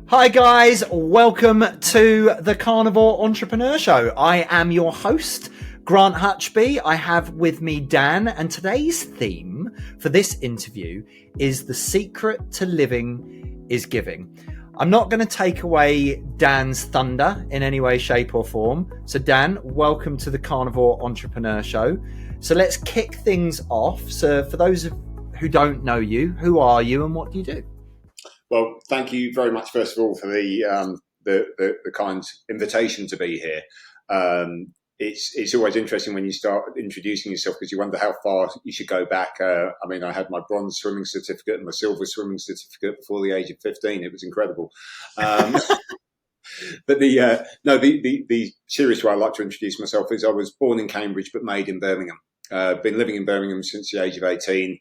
Hi guys, welcome to the Carnivore Entrepreneur Show. I am your host, Grant Hutchby. I have with me Dan, and today's theme for this interview is the secret to living is giving. I'm not going to take away Dan's thunder in any way, shape or form. So Dan, welcome to the Carnivore Entrepreneur Show. So let's kick things off. So for those who don't know you, who are you and what do you do? Well, thank you very much, first of all, for the kind invitation to be here. It's always interesting when you start introducing yourself because you wonder how far you should go back. I had my bronze swimming certificate and my silver swimming certificate before the age of 15. It was incredible. But the serious way I like to introduce myself is I was born in Cambridge but made in Birmingham. Been living in Birmingham since the age of 18.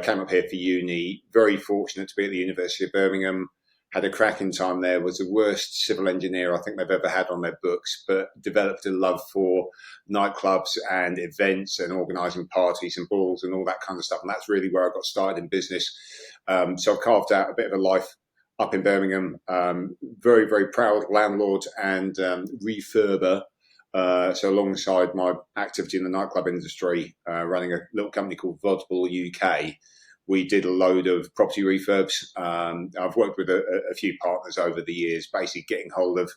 Came up here for uni, very fortunate to be at the University of Birmingham, had a cracking time there, was the worst civil engineer I think they've ever had on their books, but developed a love for nightclubs and events and organising parties and balls and all that kind of stuff. And that's really where I got started in business. So I've carved out a bit of a life up in Birmingham, very, very proud landlord and refurber. So alongside my activity in the nightclub industry, running a little company called Vodball UK, we did a load of property refurbs. I've worked with a few partners over the years, basically getting hold of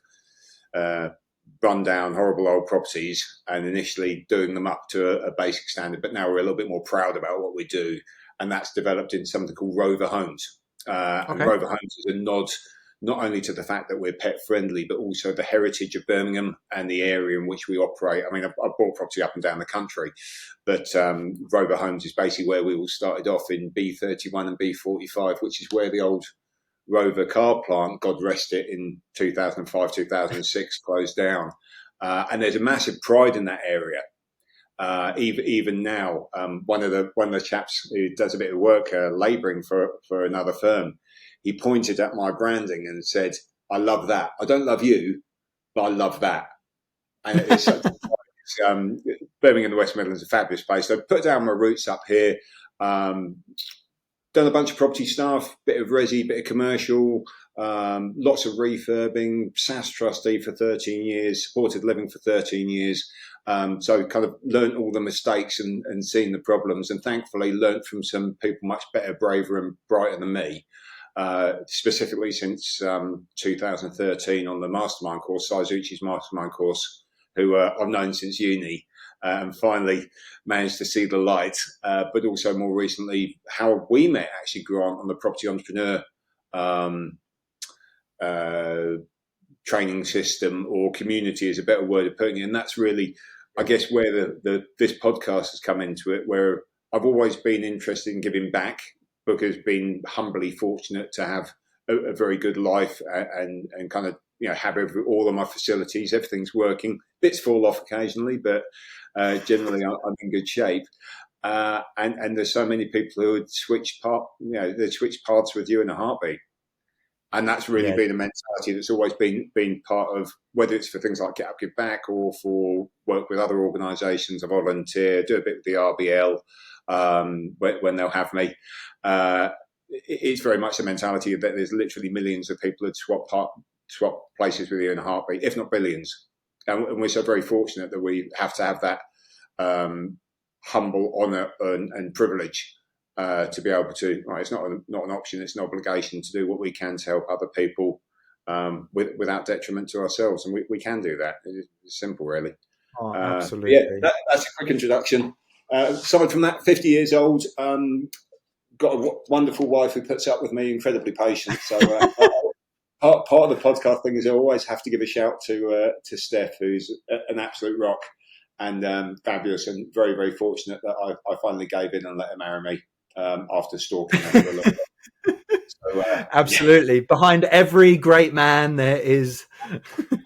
rundown, horrible old properties and initially doing them up to a basic standard. But now we're a little bit more proud about what we do. And that's developed into something called Rover Homes. And Rover Homes is a nod not only to the fact that we're pet friendly, but also the heritage of Birmingham and the area in which we operate. I mean, I've bought property up and down the country, but Rover Homes is basically where we all started off in B31 and B45, which is where the old Rover car plant, God rest it, in 2005, 2006 closed down. And there's a massive pride in that area. Even now, one of the chaps who does a bit of work labouring for another firm, he pointed at my branding and said, "I love that. I don't love you, but I love that." And it's Birmingham and the West Midlands is a fabulous place. So I put down my roots up here. Done a bunch of property stuff, bit of resi, bit of commercial, lots of refurbing. SAS trustee for 13 years, supported living for 13 years. So kind of learnt all the mistakes and seen the problems, and thankfully learnt from some people much better, braver and brighter than me. Specifically since 2013 on the mastermind course, Saizuchi's mastermind course, who I've known since uni, and finally managed to see the light. But also more recently, how we met actually, Grant, on the Property Entrepreneur training system, or community is a better word of putting it. And that's really, I guess, where this podcast has come into it, where I've always been interested in giving back, because been humbly fortunate to have a very good life and kind of, have all of my facilities, everything's working. Bits fall off occasionally, but generally I'm in good shape. And there's so many people who would switch paths with you in a heartbeat. And that's really been a mentality that's always been part of, whether it's for things like Get Up, Give Back, or for work with other organisations. I volunteer, do a bit with the RBL when they'll have me. It's very much the mentality that there's literally millions of people who'd swap places with you in a heartbeat, if not billions. And we're so very fortunate that we have to have that humble honour and privilege to be able to. Right, it's not an option; it's an obligation to do what we can to help other people without detriment to ourselves, and we can do that. It's simple, really. Oh, absolutely. That's a quick introduction. Aside from that, 50 years old. Got a wonderful wife who puts up with me, incredibly patient. So part of the podcast thing is I always have to give a shout to Steph, who's an absolute rock and fabulous, and very, very fortunate that I finally gave in and let her marry me after stalking her for a little bit. So, absolutely. Yeah. Behind every great man there is.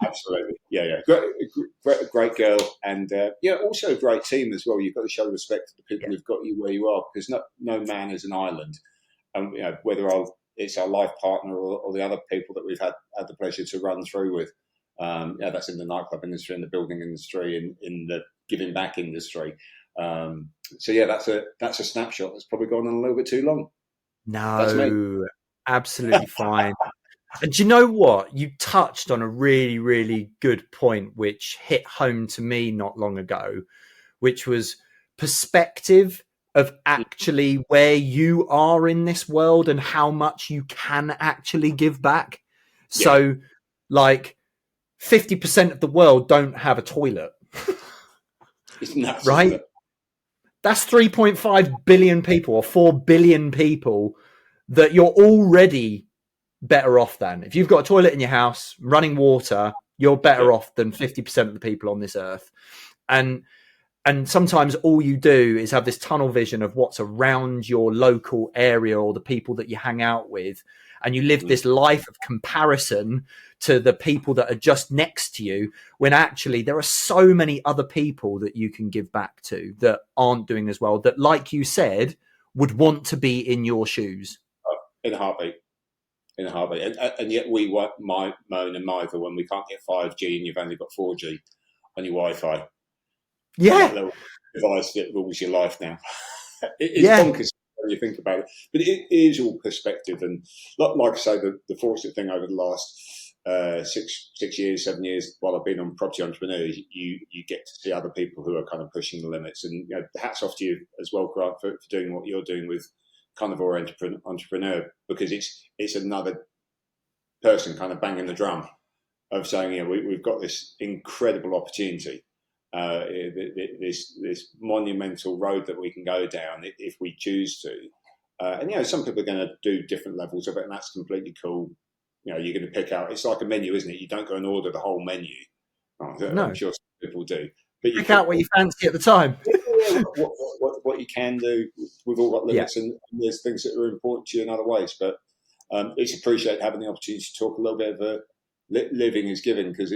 Absolutely. Yeah. Great girl. And also a great team as well. You've got to show respect to the people who've got you where you are, because no man is an island. And whether it's our life partner or the other people that we've had the pleasure to run through with. That's in the nightclub industry, in the building industry, in the giving back industry. That's a snapshot that's probably gone on a little bit too long. No, absolutely fine. And do you know what? You touched on a really, really good point, which hit home to me not long ago, which was perspective of actually where you are in this world and how much you can actually give back. Yeah. So, like, 50% of the world don't have a toilet. It's nuts, right? isn't it? That's 3.5 billion people or 4 billion people that you're already better off than. If you've got a toilet in your house, running water, you're better off than 50% of the people on this earth. And sometimes all you do is have this tunnel vision of what's around your local area or the people that you hang out with. And you live this life of comparison to the people that are just next to you, when actually there are so many other people that you can give back to that aren't doing as well, that, like you said, would want to be in your shoes. In a heartbeat. And yet we moan and mither when we can't get 5G and you've only got 4G on your Wi-Fi. Yeah. That little device that rules your life now. It's bonkers when you think about it. But it is all perspective. And like I say, the fortunate thing over the last 6 years, 7 years, while I've been on Property Entrepreneur, you get to see other people who are kind of pushing the limits. And hats off to you as well, Grant, for doing what you're doing with Carnivore Entrepreneur, because it's another person kind of banging the drum of saying, we've got this incredible opportunity, this monumental road that we can go down if we choose to. And some people are going to do different levels of it, and that's completely cool. You're going to pick out. It's like a menu, isn't it? You don't go and order the whole menu. No. I'm sure some people do. But pick out what you fancy at the time. What you can do. We've all got limits, and there's things that are important to you in other ways. But it's appreciated having the opportunity to talk a little bit of living is giving, because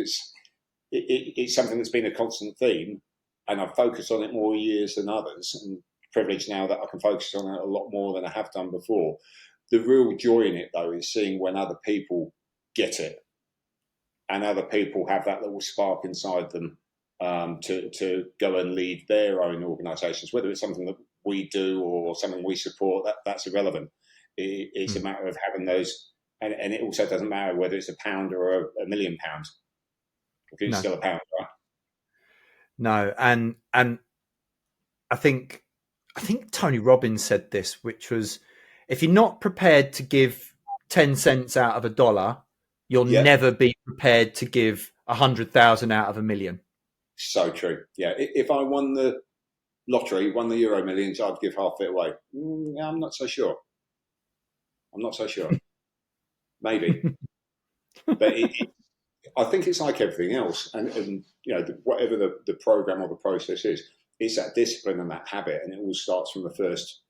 it's something that's been a constant theme, and I've focused on it more years than others, and privileged now that I can focus on it a lot more than I have done before. The real joy in it, though, is seeing when other people get it, and other people have that little spark inside them to go and lead their own organisations, whether it's something that we do or something we support. That's irrelevant. It's a matter of having those, and it also doesn't matter whether it's £1 or £1 million. It's still £1, right? No, and I think Tony Robbins said this, which was, if you're not prepared to give 10 cents out of $1, you'll never be prepared to give 100,000 out of $1 million. So true. Yeah. If I won the lottery, won the Euro Millions, I'd give half it away. I'm not so sure. Maybe. But I think it's like everything else. And whatever the program or the process is, it's that discipline and that habit. And it all starts from the first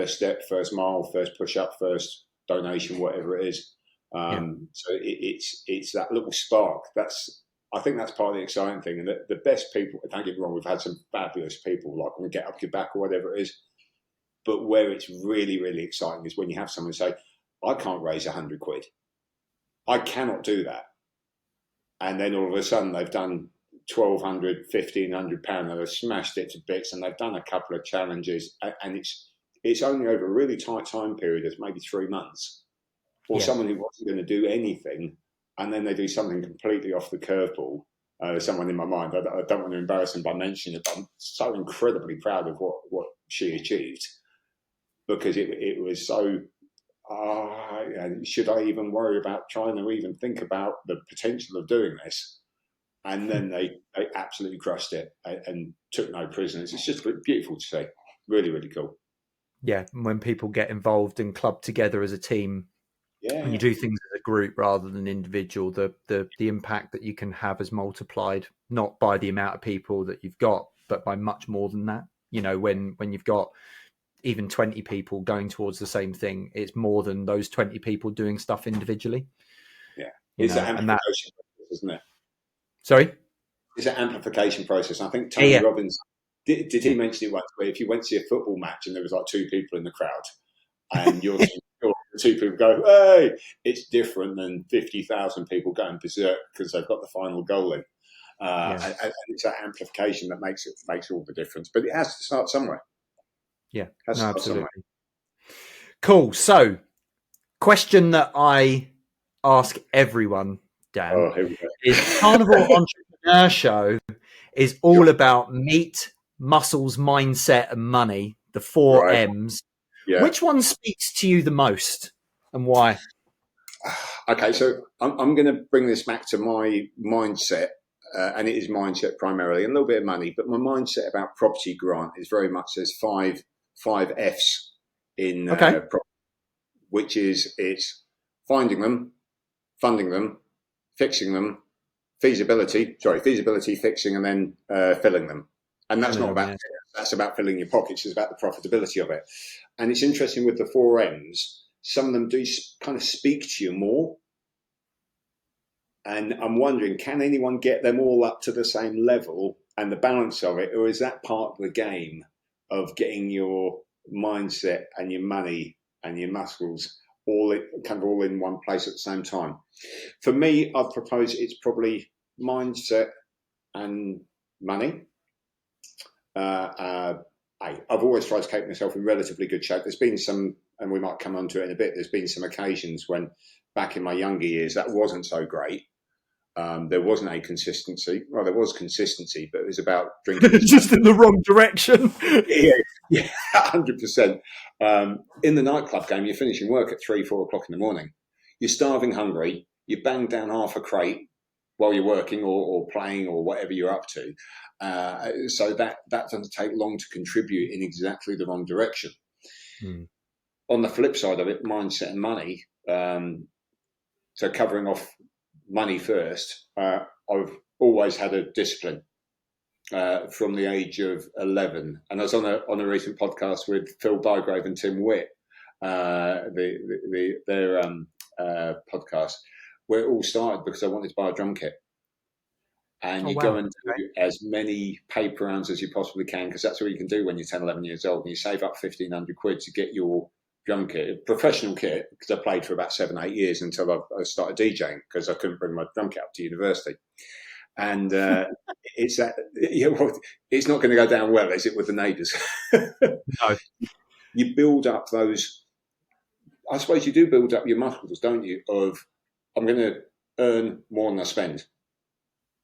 step, first mile, first push up, first donation, whatever it is. So it's that little spark. I think that's part of the exciting thing. And the best people, don't get me wrong, we've had some fabulous people, like on Get Up Your Back or whatever it is. But where it's really, really exciting is when you have someone say, I can't raise 100 quid. I cannot do that. And then all of a sudden they've done £1,200, £1,500, they've smashed it to bits, and they've done a couple of challenges, and it's only over a really tight time period of maybe 3 months. Or someone who wasn't going to do anything, and then they do something completely off the curveball. There's someone in my mind, I don't want to embarrass them by mentioning it, but I'm so incredibly proud of what she achieved, because it was so, should I even worry about trying to even think about the potential of doing this? And then they absolutely crushed it and took no prisoners. It's just beautiful to see. Really, really cool. Yeah, when people get involved and club together as a team, and you do things as a group rather than individual, the impact that you can have is multiplied, not by the amount of people that you've got, but by much more than that. When you've got even 20 people going towards the same thing, it's more than those 20 people doing stuff individually. Yeah. It's an amplification process, isn't it? Sorry? It's an amplification process. I think Tony Robbins, did he mention it once, where if you went to see a football match and there was like 2 people in the crowd, and you're the 2 people go, hey, it's different than 50,000 people going berserk because they've got the final goal in. And it's that amplification that makes all the difference. But it has to start somewhere. Yeah, absolutely. Cool. So, question that I ask everyone, Dan, Oh, here we go. is Carnivore Entrepreneur Show is all about meat, muscles, mindset, and money, the four Right. M's. Yeah. Which one speaks to you the most and why? Okay, so I'm going to bring this back to my mindset, and it is mindset primarily, and a little bit of money. But my mindset about property, Grant, is very much there's five F's in Okay. which is it's finding them, funding them, fixing them, feasibility, fixing, and then filling them. And that's not about that's about filling your pockets. It's about the profitability of it. And it's interesting with the four M's. Some of them do kind of speak to you more. And I'm wondering, can anyone get them all up to the same level and the balance of it, or is that part of the game of getting your mindset and your money and your muscles all in one place at the same time? For me, I'd propose it's probably mindset and money. I've always tried to keep myself in relatively good shape. There's been some, and we might come on to it in a bit, there's been some occasions when back in my younger years that wasn't so great. There wasn't a consistency. Well, there was consistency, but it was about drinking. Just in the wrong direction. Yeah, 100%. In the nightclub game, you're finishing work at 3-4 o'clock in the morning. You're starving hungry. You bang down half a crate while you're working or playing or whatever you're up to. So that doesn't take long to contribute in exactly the wrong direction. On the flip side of it, mindset and money. So covering off money first, I've always had a discipline from the age of 11. And I was on a recent podcast with Phil Bygrave and Tim Witt, their podcast, where it all started because I wanted to buy a drum kit. And you go and do as many paper rounds as you possibly can, because that's what you can do when you're 10, 11 years old. And you save up 1,500 quid to get your drum kit, professional kit, because I played for about 7-8 years until I started DJing, because I couldn't bring my drum kit up to university. And it's that, it's not going to go down well, is it, with the neighbours? No. You build up those, I suppose you do build up your muscles, don't you, of I'm going to earn more than I spend.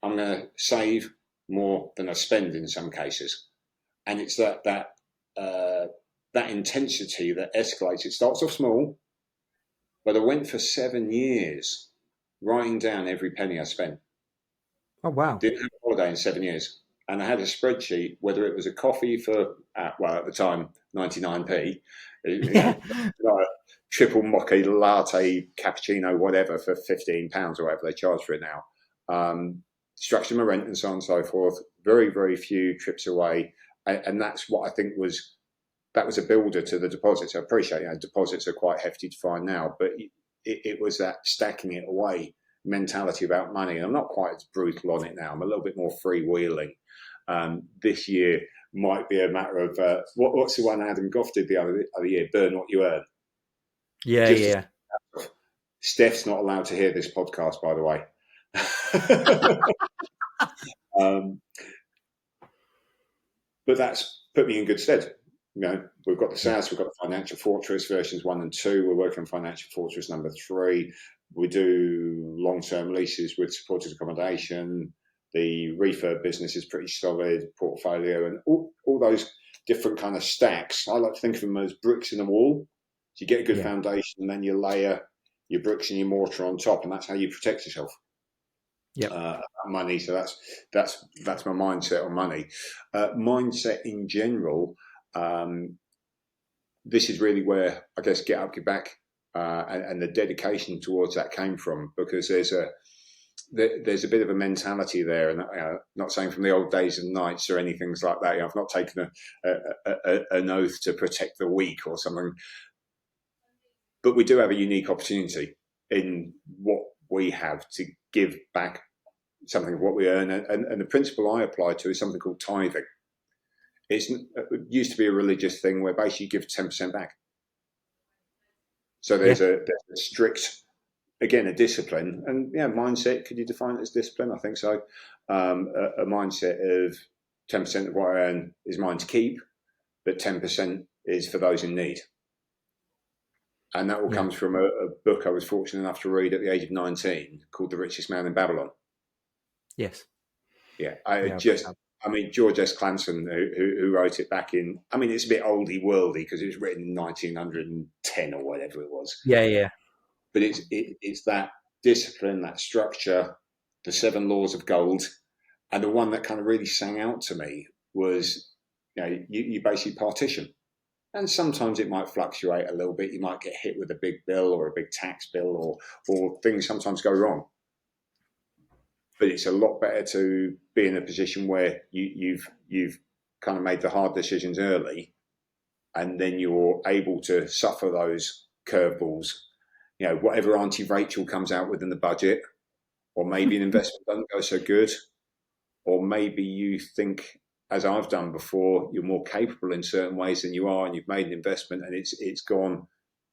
I'm going to save more than I spend in some cases. And it's that intensity that escalates. It starts off small, but I went for 7 years writing down every penny I spent. Oh, wow. Didn't have a holiday in 7 years. And I had a spreadsheet, whether it was a coffee for, at the time, 99p, triple mocha latte, cappuccino, whatever, for £15 or whatever they charge for it now. Structured my rent and so on and so forth. Very, very few trips away. And that's what I think was a builder to the deposits. I appreciate, deposits are quite hefty to find now, but it was that stacking it away mentality about money. And I'm not quite as brutal on it now. I'm a little bit more freewheeling. This year might be a matter of, what's the one Adam Goff did the other year? Burn what you earn. Yeah. Steph's not allowed to hear this podcast, by the way. But that's put me in good stead. We've got the SaaS, we've got the Financial Fortress versions 1 and 2. We're working on Financial Fortress number 3. We do long-term leases with supported accommodation. The refurb business is pretty solid, portfolio, and all those different kind of stacks. I like to think of them as bricks in a wall. So you get a good foundation, and then you layer your bricks and your mortar on top, and that's how you protect yourself. Money. So that's my mindset on money. Mindset in general. This is really where I guess Get Up, Get Back, and the dedication towards that came from, because there's a bit of a mentality there, and not saying from the old days and nights or anything like that. I've not taken an oath to protect the weak or something, but we do have a unique opportunity in what we have to give back something of what we earn. And the principle I apply to is something called tithing. It used to be a religious thing where basically you give 10% back. So there's a strict, again, a discipline. And mindset, could you define it as discipline? I think so. A mindset of 10% of what I earn is mine to keep, but 10% is for those in need. And that all comes from a book I was fortunate enough to read at the age of 19 called The Richest Man in Babylon. Yes. Yeah. George S. Clanson, who wrote it back in, it's a bit oldie worldy because it was written in 1910 or whatever it was. Yeah, yeah. But it's that discipline, that structure, the 7 laws of gold. And the one that kind of really sang out to me was, you basically partition. And sometimes it might fluctuate a little bit. You might get hit with a big bill or a big tax bill, or things sometimes go wrong. But it's a lot better to be in a position where you've kind of made the hard decisions early, and then you're able to suffer those curveballs. Whatever Auntie Rachel comes out with in the budget, or maybe an investment doesn't go so good, or maybe you think, as I've done before, you're more capable in certain ways than you are, and you've made an investment and it's gone.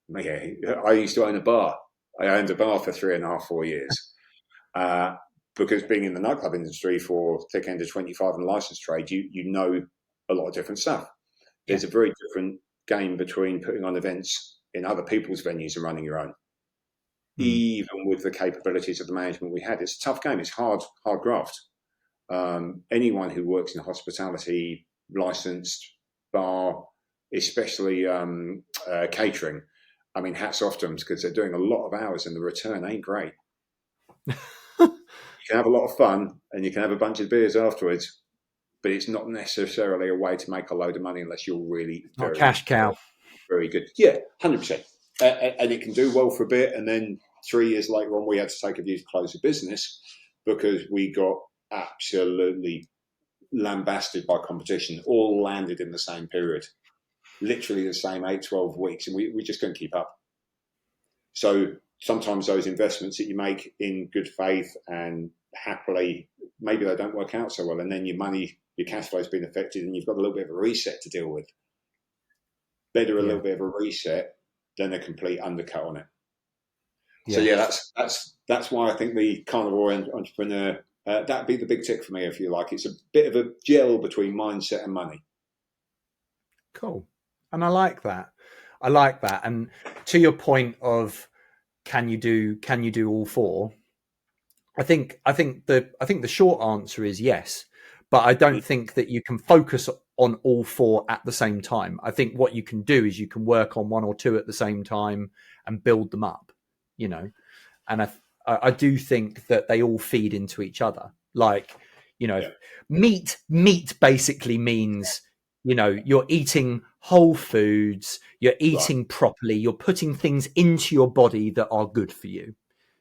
Yeah, I used to own a bar. I owned a bar for 3.5, 4 years. Because being in the nightclub industry for thick end of 25 and licensed trade, you know a lot of different stuff. There's a very different game between putting on events in other people's venues and running your own. Even with the capabilities of the management we had, it's a tough game. It's hard graft. Anyone who works in a hospitality licensed bar, especially catering, hats off to them because they're doing a lot of hours and the return ain't great. You can have a lot of fun and you can have a bunch of beers afterwards, but it's not necessarily a way to make a load of money unless you're really very, cash cow. Very good. Yeah, 100%. And it can do well for a bit. And then 3 years later on, we had to take a view to close the business because we got absolutely lambasted by competition, all landed in the same period, literally the same 8, 12 weeks. And we just couldn't keep up. So sometimes those investments that you make in good faith and happily, maybe they don't work out so well. And then your cash flow's been affected and you've got a little bit of a reset to deal with. Better a little bit of a reset than a complete undercut on it. Yeah. So that's why I think the Carnivore Entrepreneur, that'd be the big tick for me, if you like. It's a bit of a gel between mindset and money. Cool. And I like that. And to your point of can you do all 4? I think the short answer is yes, but I don't think that you can focus on all 4 at the same time. I think what you can do is you can work on 1 or 2 at the same time and build them up, and I do think that they all feed into each other. Like, meat basically means, you're eating whole foods, you're eating properly, you're putting things into your body that are good for you.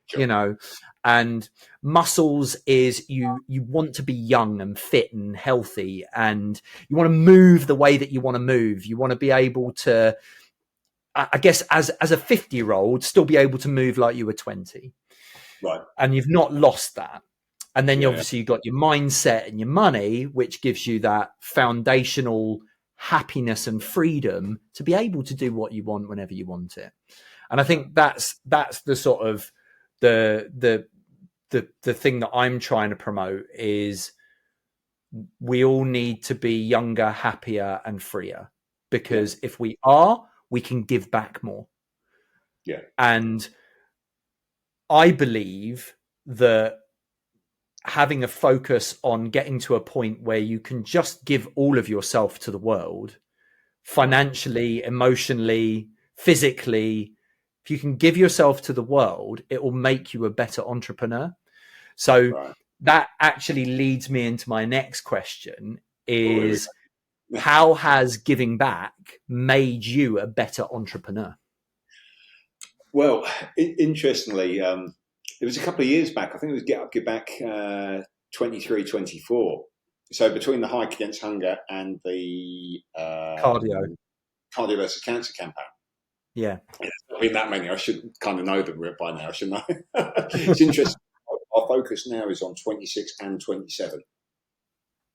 Sure. And muscles is you want to be young and fit and healthy, and you want to move the way that you want to move. You want to be able to, I guess, as a 50-year-old, still be able to move like you were 20. Right. And you've not lost that. And then obviously you've got your mindset and your money, which gives you that foundational happiness and freedom to be able to do what you want whenever you want it. And I think that's the sort of the thing that I'm trying to promote is we all need to be younger, happier, and freer, because if we are, we can give back more. Yeah. And I believe that having a focus on getting to a point where you can just give all of yourself to the world, financially, emotionally, physically, if you can give yourself to the world, it will make you a better entrepreneur. So that actually leads me into my next question is, how has giving back made you a better entrepreneur? Well, interestingly, it was a couple of years back. I think it was Get Up, Give Back 23, 24. So between the Hike Against Hunger and the Cardio versus Cancer campaign. Yeah. There's not been that many. I should kind of know them by now, shouldn't I? It's interesting. Our focus now is on 26 and 27.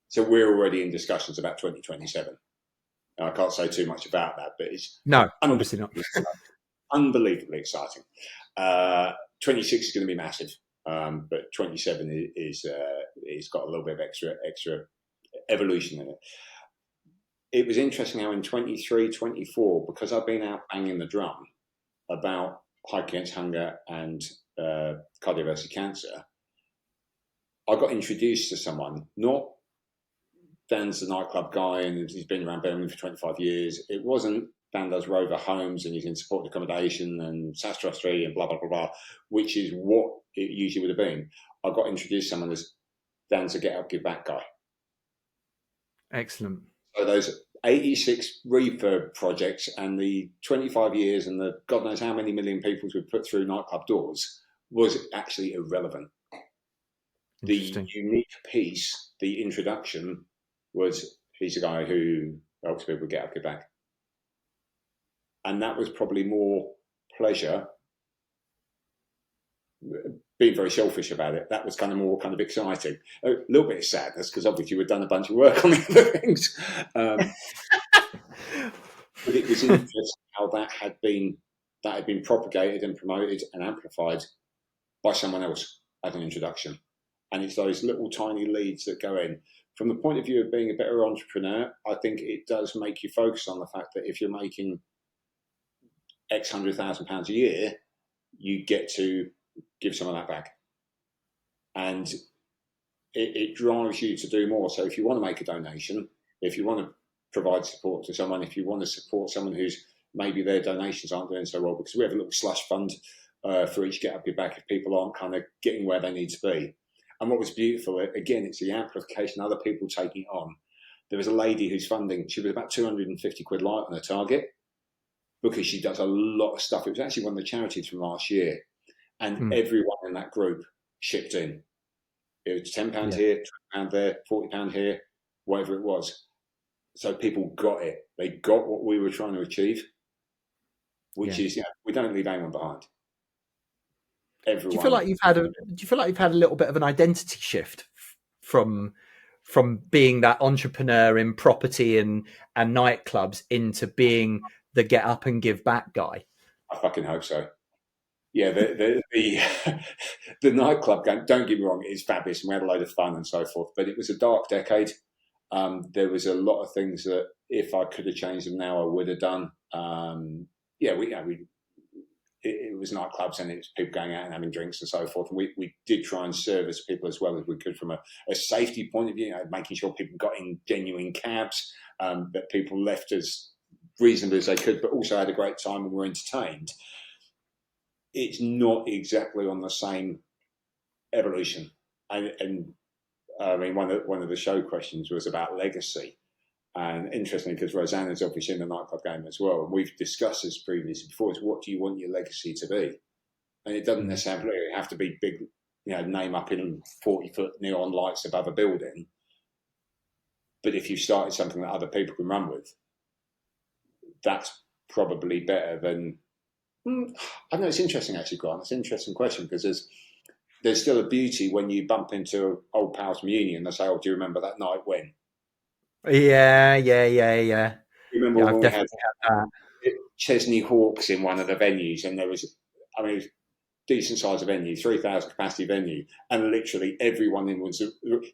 So we're already in discussions about 2027. And I can't say too much about that, but it's obviously not. Unbelievably exciting. 26 is going to be massive, but 27 is got a little bit of extra evolution in it. It was interesting how in 23, 24, because I've been out banging the drum, about Hike Against Hunger and cardiovascular cancer, I got introduced to someone, not Dan's the nightclub guy and he's been around Birmingham for 25 years. It wasn't Dan does Rover Homes and he's in supported accommodation and Sastra 3 and blah, blah, blah, blah, which is what it usually would have been. I got introduced to someone as Dan's a Get Up, Give Back guy. Excellent. So those 86 refurb projects and the 25 years and the God knows how many million people we've put through nightclub doors was actually irrelevant. The unique piece, the introduction, was he's a guy who helps people get up, get back. And that was probably more pleasure, being very selfish about it. That was kind of more kind of exciting. A little bit of sadness because obviously we'd done a bunch of work on the other things. But it was interesting how that had been propagated and promoted and amplified by someone else as an introduction. And it's those little tiny leads that go in. From the point of view of being a better entrepreneur, I think it does make you focus on the fact that if you're making X £100,000 a year, you get to give some of that back. And it drives you to do more. So if you want to make a donation, if you want to provide support to someone, if you want to support someone who's maybe their donations aren't doing so well, because we have a little slush fund for each Get Up Your Back if people aren't kind of getting where they need to be. And what was beautiful, again, it's the amplification, other people taking it on. There was a lady who's funding, she was about 250 quid light on her target because she does a lot of stuff. It was actually one of the charities from last year. And everyone in that group shipped in. It was £10 here, £20 there, £40 here, whatever it was. So people got it. They got what we were trying to achieve, which is, we don't leave anyone behind. Everyone. Do you feel like you've had a little bit of an identity shift from being that entrepreneur in property and nightclubs into being the get up and give back guy? I fucking hope so. Yeah, the nightclub game, don't get me wrong, it's fabulous and we had a load of fun and so forth, but it was a dark decade. There was a lot of things that if I could have changed them now, I would have done. It was nightclubs and it was people going out and having drinks and so forth. And we did try and service people as well as we could from a safety point of view, making sure people got in genuine cabs, that people left as reasonably as they could, but also had a great time and were entertained. It's not exactly on the same evolution. And I mean, one of the show questions was about legacy. And interestingly, because Rosanna's obviously in the nightclub game as well, and we've discussed this previously before, is what do you want your legacy to be? And it doesn't necessarily have to be big, name up in 40-foot neon lights above a building. But if you started something that other people can run with, that's probably better than... I know it's interesting, actually, Grant. It's an interesting question because there's still a beauty when you bump into old pals from uni and they say, "Oh, do you remember that night when?" Yeah. You remember when we had that. Chesney Hawks in one of the venues, and it was decent size of venue, 3,000 capacity venue, and literally everyone in was.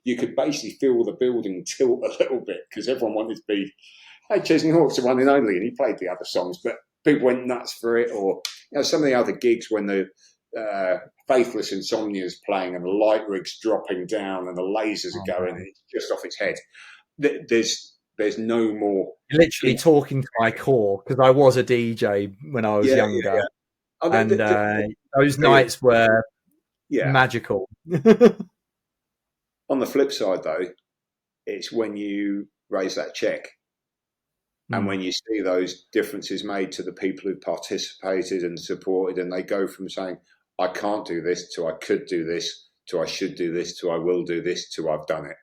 You could basically feel the building tilt a little bit because everyone wanted to be. Hey, Chesney Hawks the one and only, and he played the other songs, but people went nuts for it. Or some of the other gigs when the Faithless Insomnia is playing and the light rig's dropping down and the lasers are going, and it's just off its head. There's no more. You're literally talking to my core because I was a DJ when I was younger, and those nights were magical. On the flip side, though, it's when you raise that check and when you see those differences made to the people who participated and supported, and they go from saying, "I can't do this," to "I could do this," to "I should do this," to "I will do this," to "I've done it."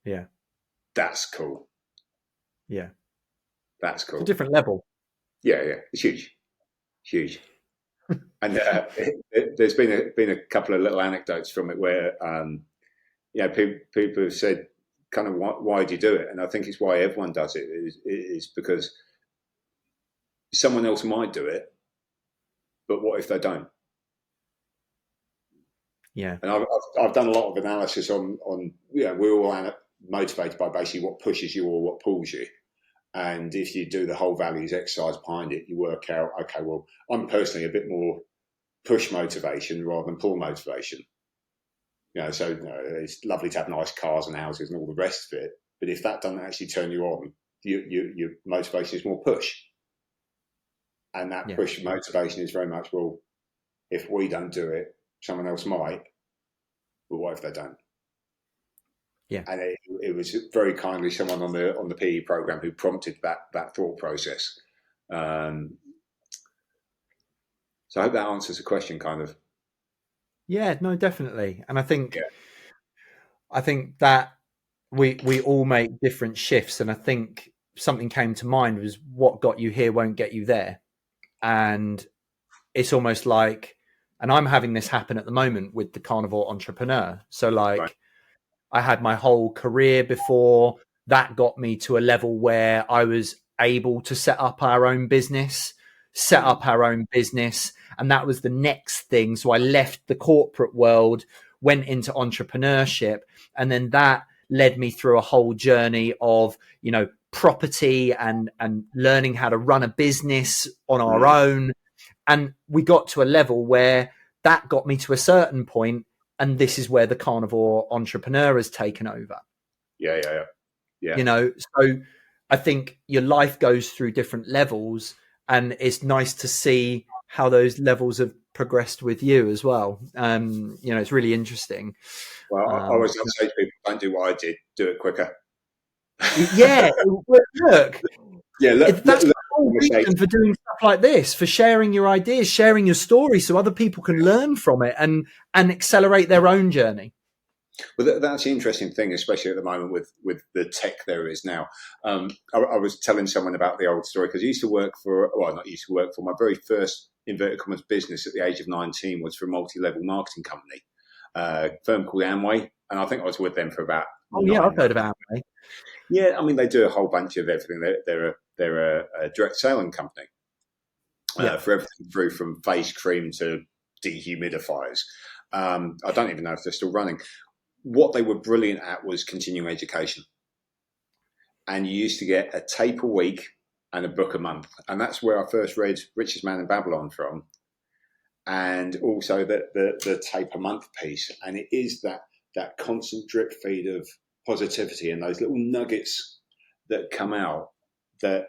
Yeah. That's cool. Yeah. That's cool. It's a different level. Yeah. It's huge. And there's been a couple of little anecdotes from it where, people have said, kind of, why do you do it? And I think it's why everyone does it is because someone else might do it, but what if they don't? Yeah. And I've done a lot of analysis on we're all motivated by basically what pushes you or what pulls you. And if you do the whole values exercise behind it, you work out, okay, well, I'm personally a bit more push motivation rather than pull motivation. So it's lovely to have nice cars and houses and all the rest of it. But if that doesn't actually turn you on, your motivation is more push. And that push motivation is very much, well, if we don't do it, someone else might. But what if they don't? Yeah. And it was very kindly someone on the PE program who prompted that thought process. So I hope that answers the question, kind of. Yeah, no, definitely. And I think that we all make different shifts. And I think something came to mind was what got you here won't get you there. And it's almost like, and I'm having this happen at the moment with the Carnivore Entrepreneur. So right. I had my whole career before that got me to a level where I was able to set up our own business. And that was the next thing. So I left the corporate world, went into entrepreneurship, and then that led me through a whole journey of, property and learning how to run a business on our own. And we got to a level where that got me to a certain point. And this is where the Carnivore Entrepreneur has taken over. Yeah. So I think your life goes through different levels, and it's nice to see how those levels have progressed with you as well. It's really interesting. Well, I always say to people, don't do what I did, do it quicker. Yeah, look. Yeah, that's the whole reason for doing stuff like this, for sharing your ideas, sharing your story, so other people can learn from it and accelerate their own journey. Well, that's the interesting thing, especially at the moment with the tech there is now. I was telling someone about the old story because I used to work for, my very first inverted commas business at the age of 19 was for a multi-level marketing company, a firm called Amway. And I think I was with them for about. Oh, yeah, I've heard of Amway. Yeah, I mean, they do a whole bunch of everything. They're a direct selling company for everything through from face cream to dehumidifiers. I don't even know if they're still running. What they were brilliant at was continuing education. And you used to get a tape a week and a book a month. And that's where I first read Richest Man in Babylon from. And also the tape a month piece. And it is that constant drip feed of positivity and those little nuggets that come out that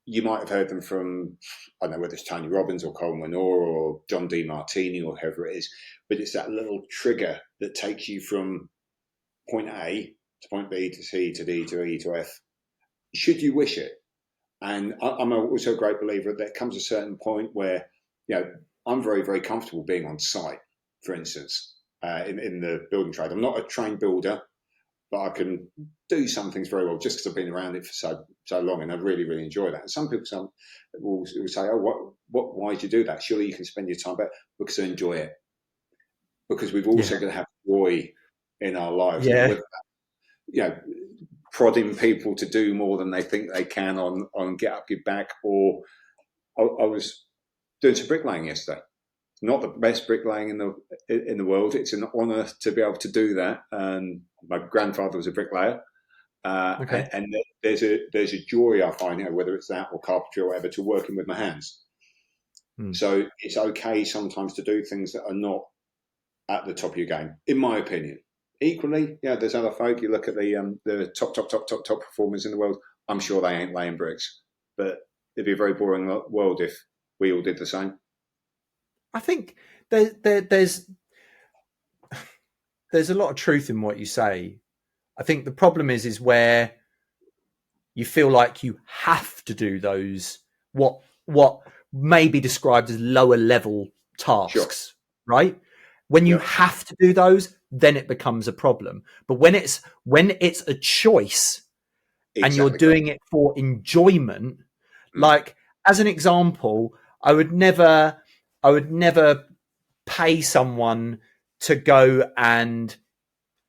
you might have heard them from, I don't know whether it's Tony Robbins or Cole Manor or John D. Martini or whoever it is, but it's that little trigger that takes you from point A to point B to C to D to E to F, should you wish it. And I'm also a great believer that there comes a certain point where, I'm very, very comfortable being on site, for instance, in the building trade. I'm not a trained builder, but I can do some things very well just because I've been around it for so long, and I really, really enjoy that. And some people will say, "Oh, why did you do that? Surely you can spend your time better." Because I enjoy it. Because we've also got to have joy in our lives. Yeah. Prodding people to do more than they think they can on get up, give back. Or I was doing some bricklaying yesterday. Not the best bricklaying in the world. It's an honour to be able to do that. My grandfather was a bricklayer, and there's a joy I find, whether it's that or carpentry or whatever, to working with my hands. So it's okay sometimes to do things that are not at the top of your game, in my opinion. Equally, there's other folk. You look at the top performers in the world. I'm sure they ain't laying bricks, but it'd be a very boring world if we all did the same. I think there's a lot of truth in what you say. I think the problem is where you feel like you have to do those what may be described as lower level tasks, right? When you have to do those, then it becomes a problem. But when it's a choice and you're doing it for enjoyment, like as an example, I would never pay someone to go and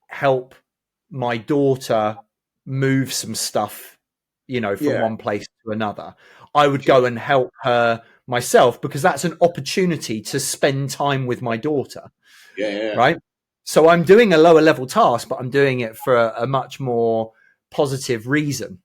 help my daughter move some stuff, from one place to another. I would go and help her myself because that's an opportunity to spend time with my daughter. Yeah. Right. So I'm doing a lower level task, but I'm doing it for a much more positive reason.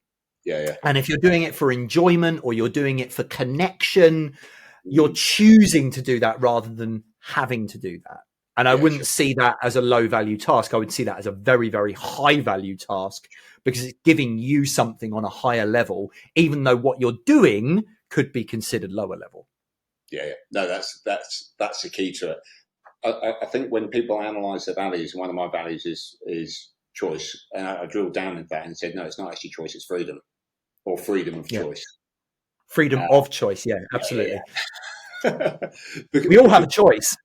Yeah. And if you're doing it for enjoyment or you're doing it for connection, you're Mm. choosing to do that rather than having to do that. And I wouldn't see that as a low value task. I would see that as a very, very high value task, because it's giving you something on a higher level, even though what you're doing could be considered lower level. Yeah. No, that's the key to it. I think when people analyse their values, one of my values is choice, and I drilled down into that and said, no, it's not actually choice; it's freedom, or freedom of choice. Freedom of choice. Yeah, absolutely. We all have a choice.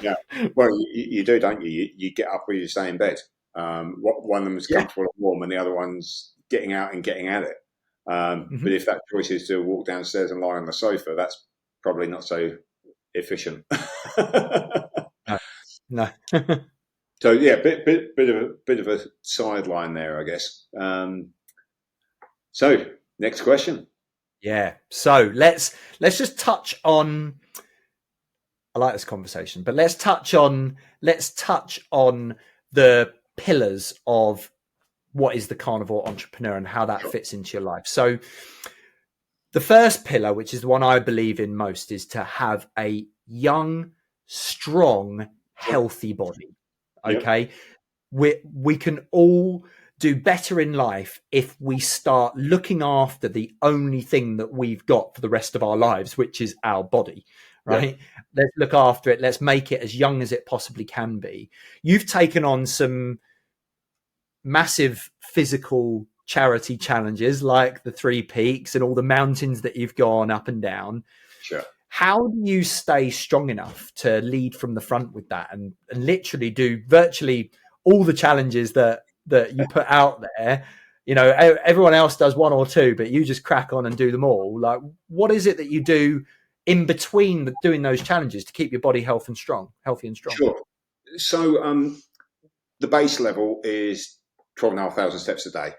Yeah. Well, you do, don't you? You get up or you stay in bed. One of them is comfortable and warm, and the other one's getting out and getting at it. But if that choice is to walk downstairs and lie on the sofa, that's probably not so efficient. No. So yeah, bit of a sideline there, I guess. So next question. Yeah. So let's just touch on. I like this conversation, but let's touch on the pillars of what is the carnivore entrepreneur and how that fits into your life. So the first pillar, which is the one I believe in most, is to have a young, strong, healthy body. Okay. We can all do better in life if we start looking after the only thing that we've got for the rest of our lives, which is our body, right? Let's look after it. Let's make it as young as it possibly can be. You've taken on some massive physical charity challenges like the 3 Peaks and all the mountains that you've gone up and down. Sure. How do you stay strong enough to lead from the front with that and literally do virtually all the challenges that you put out there? You know, everyone else does 1 or 2, but you just crack on and do them all. Like, what is it that you do in between doing those challenges to keep your body healthy and strong? Sure. So the base level is 12,500 steps a day.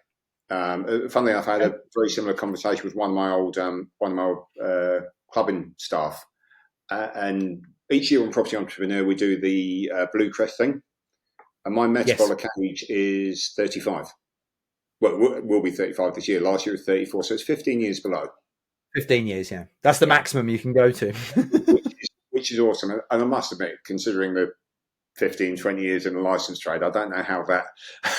Funnily enough, I had a very similar conversation with one of my old clubbing staff, and each year on Property Entrepreneur we do the Blue Crest thing, and my metabolic age is 35. Well, we'll be 35 this year. Last year was 34, so it's 15 years below. 15 years, yeah. That's the maximum you can go to. which is awesome. And I must admit, considering the 15, 20 years in the license trade, I don't know how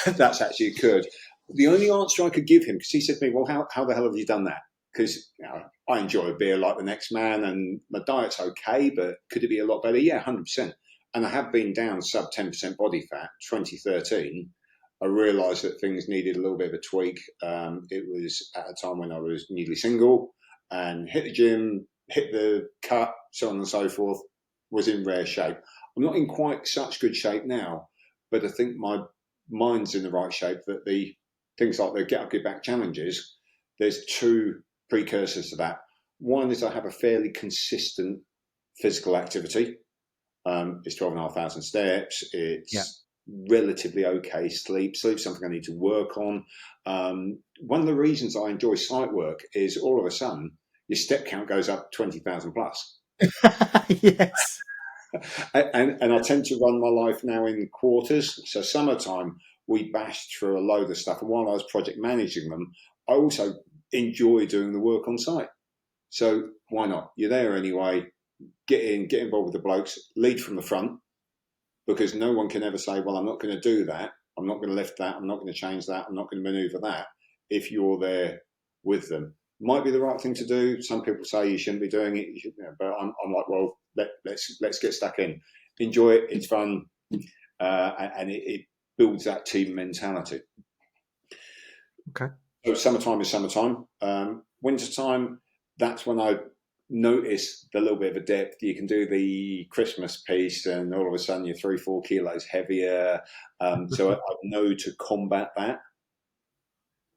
that's actually occurred. The only answer I could give him, because he said to me, well, how the hell have you done that? Because I enjoy a beer like the next man, and my diet's okay, but could it be a lot better? Yeah, 100%. And I have been down sub 10% body fat. 2013, I realised that things needed a little bit of a tweak. It was at a time when I was newly single and hit the gym, hit the cut, so on and so forth, was in rare shape. I'm not in quite such good shape now, but I think my mind's in the right shape that the things like the Get Up, Get Back challenges, there's 2 precursors to that. One is I have a fairly consistent physical activity. It's 12,500 steps. It's relatively okay sleep. Sleep's something I need to work on. One of the reasons I enjoy site work is all of a sudden your step count goes up 20,000 plus. Yes. And I tend to run my life now in quarters. So summertime, we bashed through a load of stuff. And while I was project managing them, I also enjoy doing the work on site. So why not? You're there anyway. Get involved with the blokes, lead from the front, because no one can ever say, well, I'm not going to do that. I'm not going to lift that. I'm not going to change that. I'm not going to maneuver that. If you're there with them, might be the right thing to do. Some people say you shouldn't be doing it, but I'm like, well, let's get stuck in, enjoy it. It's fun, and it builds that team mentality. Okay. So summertime is summertime. Wintertime, that's when I notice the little bit of a dip. You can do the Christmas piece, and all of a sudden you're 3-4 kilos heavier. So I know to combat that.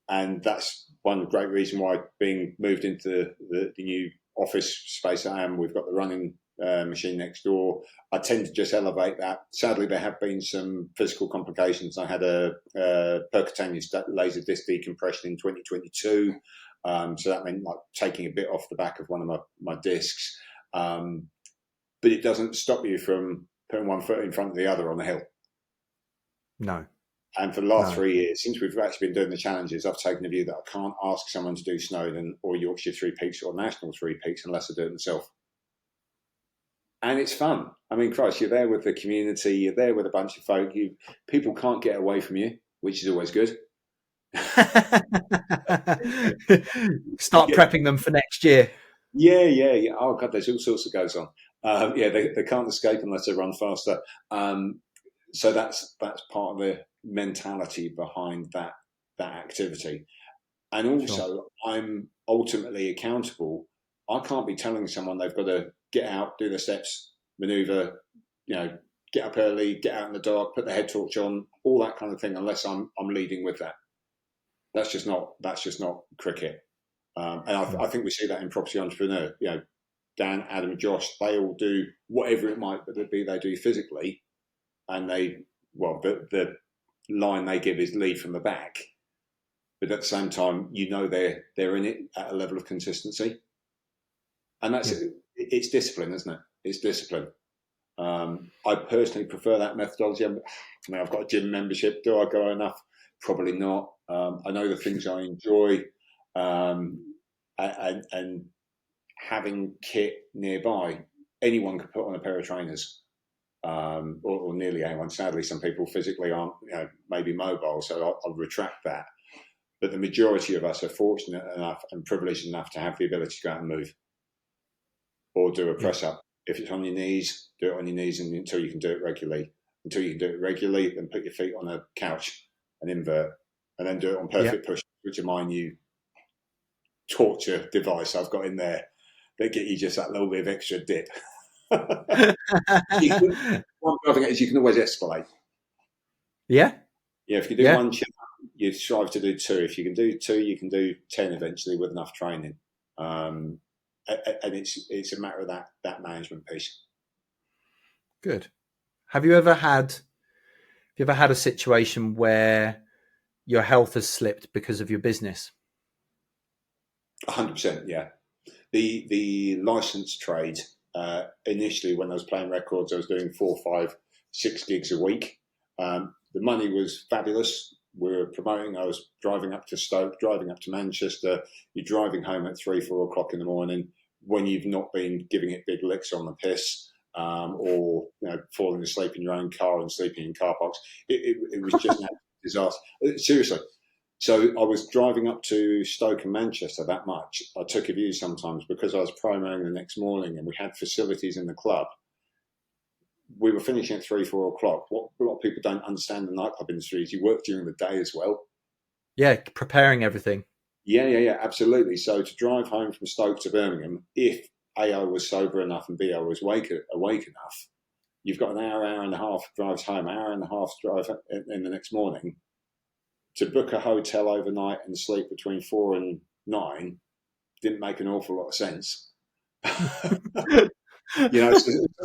And that's one great reason why being moved into the new office space I am, we've got the running machine next door. I tend to just elevate that. Sadly, there have been some physical complications. I had a percutaneous laser disc decompression in 2022. So that meant like taking a bit off the back of one of my discs. But it doesn't stop you from putting one foot in front of the other on the hill. No. And for the last 3 years, since we've actually been doing the challenges, I've taken the view that I can't ask someone to do Snowdon or Yorkshire Three Peaks or National Three Peaks unless I do it myself. And it's fun. I mean, Christ, you're there with the community, you're there with a bunch of folk. People can't get away from you, which is always good. Start prepping them for next year. Yeah. Oh, God, there's all sorts of goes on. They can't escape unless they run faster. So that's part of the mentality behind that activity. And also, I'm ultimately accountable. I can't be telling someone they've got to get out, do the steps, maneuver, get up early, get out in the dark, put the head torch on, all that kind of thing, unless I'm leading with that. That's just not cricket. And I think we see that in Property Entrepreneur. Dan, Adam, Josh, they all do whatever it might be they do physically, and the line they give is lead from the back. But at the same time, they're in it at a level of consistency, and it's discipline, isn't it? It's discipline. I personally prefer that methodology. I mean, I've got a gym membership. Do I go enough? Probably not. I know the things I enjoy, and having kit nearby, anyone could put on a pair of trainers, or nearly anyone. Sadly, some people physically aren't, maybe mobile, so I'll retract that. But the majority of us are fortunate enough and privileged enough to have the ability to go out and move or do a press up. If it's on your knees, do it on your knees until you can do it regularly. Until you can do it regularly, then put your feet on a couch and invert, and then do it on perfect push, which are my new torture device I've got in there that get you just that little bit of extra dip. One thing is you can always escalate. Yeah, if you do one chin up, you strive to do two. If you can do two, you can do 10 eventually with enough training. And it's a matter of that management piece. Good. Have you ever had a situation where your health has slipped because of your business? 100%, yeah. The license trade, initially when I was playing records, I was doing 4, 5, 6 gigs a week. The money was fabulous. We were promoting. I was driving up to Stoke, driving up to Manchester. You're driving home at 3, 4 o'clock in the morning when you've not been giving it big licks on the piss, or falling asleep in your own car and sleeping in car parks. It was just a disaster. Seriously. So I was driving up to Stoke and Manchester that much. I took a view sometimes because I was promoting the next morning and we had facilities in the club. We were finishing at 3, 4 o'clock. What a lot of people don't understand the nightclub industry is you work during the day as well. Yeah, preparing everything. Yeah, absolutely. So to drive home from Stoke to Birmingham, if A, I was sober enough and B, I was awake enough, you've got an hour and a half drives home, hour and a half drive in the next morning. To book a hotel overnight and sleep between 4 and 9 didn't make an awful lot of sense.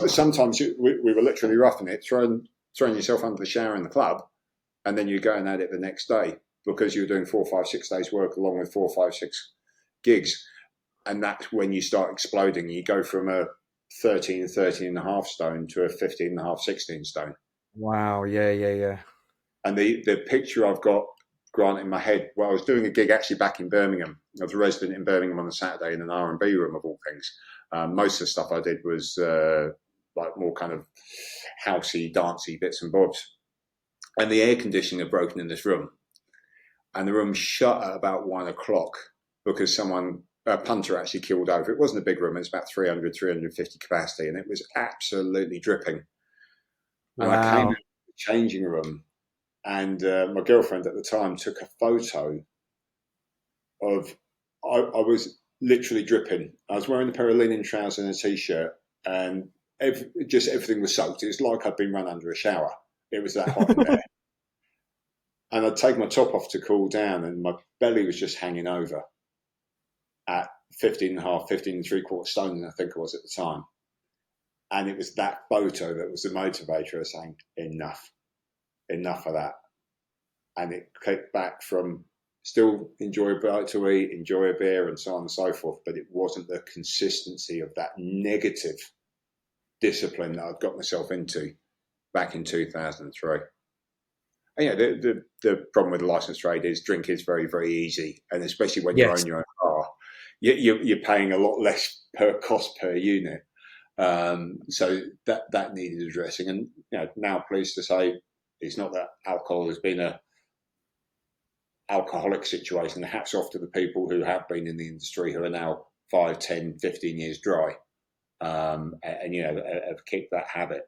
Sometimes we were literally roughing it, throwing yourself under the shower in the club, and then you're going at it the next day because you were doing 4, 5, 6 days work along with 4, 5, 6 gigs. And that's when you start exploding. You go from a 13 and a half stone to a 15 and a half, 16 stone. Wow. Yeah. And the picture I've got, Grant, in my head, well, I was doing a gig actually back in Birmingham. I was a resident in Birmingham on a Saturday in an R&B room of all things. Most of the stuff I did was like more kind of housey, dancey bits and bobs. And the air conditioning had broken in this room. And the room shut at about 1 o'clock because a punter actually killed over. It wasn't a big room. It was about 300, 350 capacity. And it was absolutely dripping. And I came out of the changing room. And my girlfriend at the time took a photo of, I was literally dripping. I was wearing a pair of linen trousers and a T-shirt, and everything was soaked. It was like I'd been run under a shower. It was that hot in there. And I'd take my top off to cool down, and my belly was just hanging over at 15 and a half, 15 and 3/4 stone, I think I was at the time. And it was that photo that was the motivator of saying, enough of that. And it clicked back from still enjoy a bite to eat, enjoy a beer and so on and so forth, but it wasn't the consistency of that negative discipline that I'd got myself into back in 2003. The problem with the licensed trade is drink is very, very easy, and especially when you Yes. own your own car, you're paying a lot less per cost per unit. So that needed addressing, and now pleased to say it's not that alcohol has been a alcoholic situation. Hats off to the people who have been in the industry who are now 5, 10, 15 years dry, and have kicked that habit.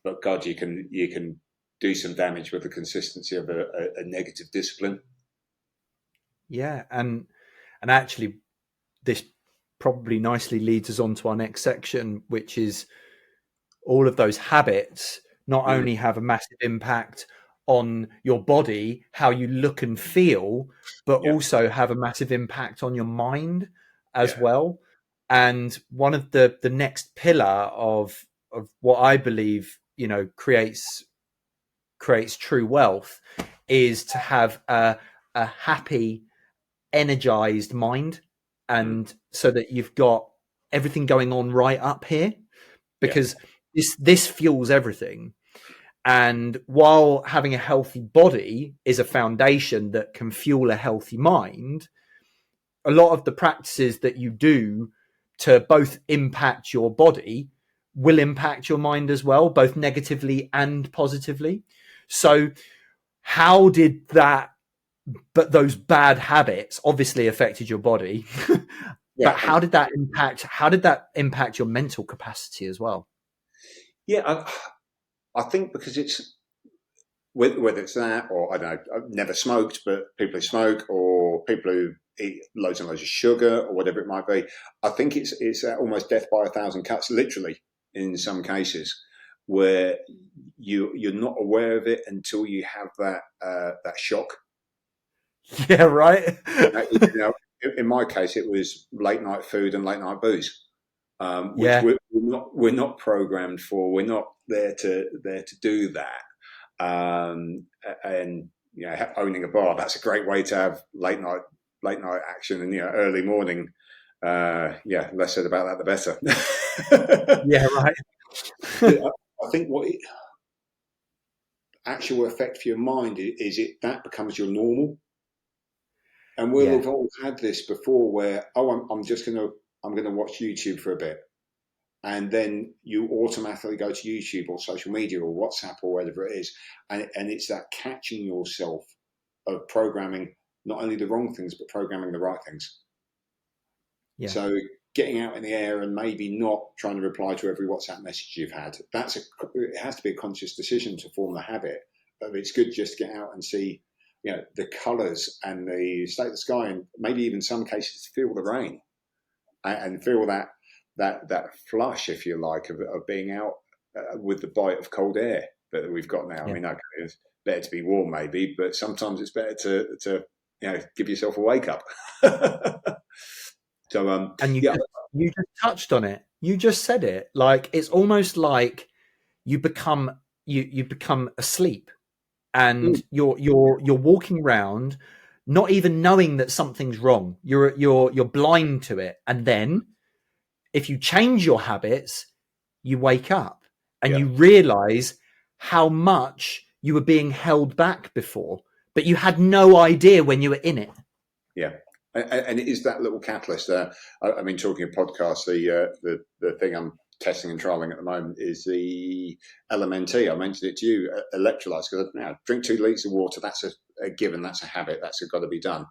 But God, you can do some damage with the consistency of a negative discipline. Yeah, and actually, this probably nicely leads us on to our next section, which is all of those habits not only have a massive impact on your body, how you look and feel, but also have a massive impact on your mind as well. And one of the next pillar of what I believe, creates true wealth is to have a happy, energized mind, and so that you've got everything going on right up here, because this fuels everything. And while having a healthy body is a foundation that can fuel a healthy mind, a lot of the practices that you do to both impact your body will impact your mind as well, both negatively and positively. So how did those bad habits obviously affected your body, but how did that impact your mental capacity as well? I think because it's whether it's that, or I don't know, I've never smoked, but people who smoke, or people who eat loads and loads of sugar, or whatever it might be, I think it's almost death by 1,000 cuts, literally, in some cases, where you're not aware of it until you have that shock. Yeah, right. In my case, it was late night food and late night booze, which we're not programmed for. We're not there to do that. And owning a bar, that's a great way to have late night action, and early morning. Less said about that, the better. Yeah, right. I think what actual effect for your mind is that becomes your normal. And we'll have all had this before, where I'm gonna watch YouTube for a bit, and then you automatically go to YouTube or social media or WhatsApp or whatever it is, and it's that catching yourself of programming not only the wrong things but programming the right things. Yeah. So getting out in the air and maybe not trying to reply to every WhatsApp message you've had, it has to be a conscious decision to form the habit. But it's good just to get out and see, the colours and the state of the sky, and maybe even some cases feel the rain and feel that flush, if you like, of being out with the bite of cold air that we've got now. Yeah. I mean, okay, it's better to be warm maybe, but sometimes it's better to give yourself a wake up. So and you just touched on it. You just said it. Like, it's almost like you become asleep, and you're walking around not even knowing that something's wrong. You're blind to it, and then if you change your habits, you wake up and you realize how much you were being held back before, but you had no idea when you were in it. Yeah. And it is that little catalyst. I mean, talking of podcasts, the thing I'm testing and trialing at the moment is the LMNT. I mentioned it to you, electrolytes, because drink 2 litres of water. That's a given. That's a habit. That's got to be done.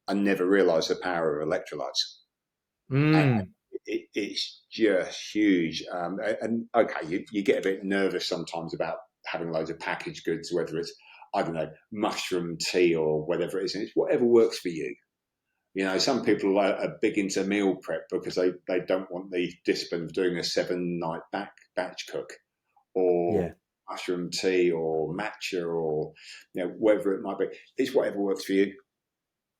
I never realised the power of electrolytes. It's just huge. And okay, you get a bit nervous sometimes about having loads of packaged goods, whether it's, I don't know, mushroom tea or whatever it is. And it's whatever works for you. Some people are big into meal prep because they don't want the discipline of doing a 7-night batch cook, or mushroom tea or matcha, or whatever it might be. It's whatever works for you.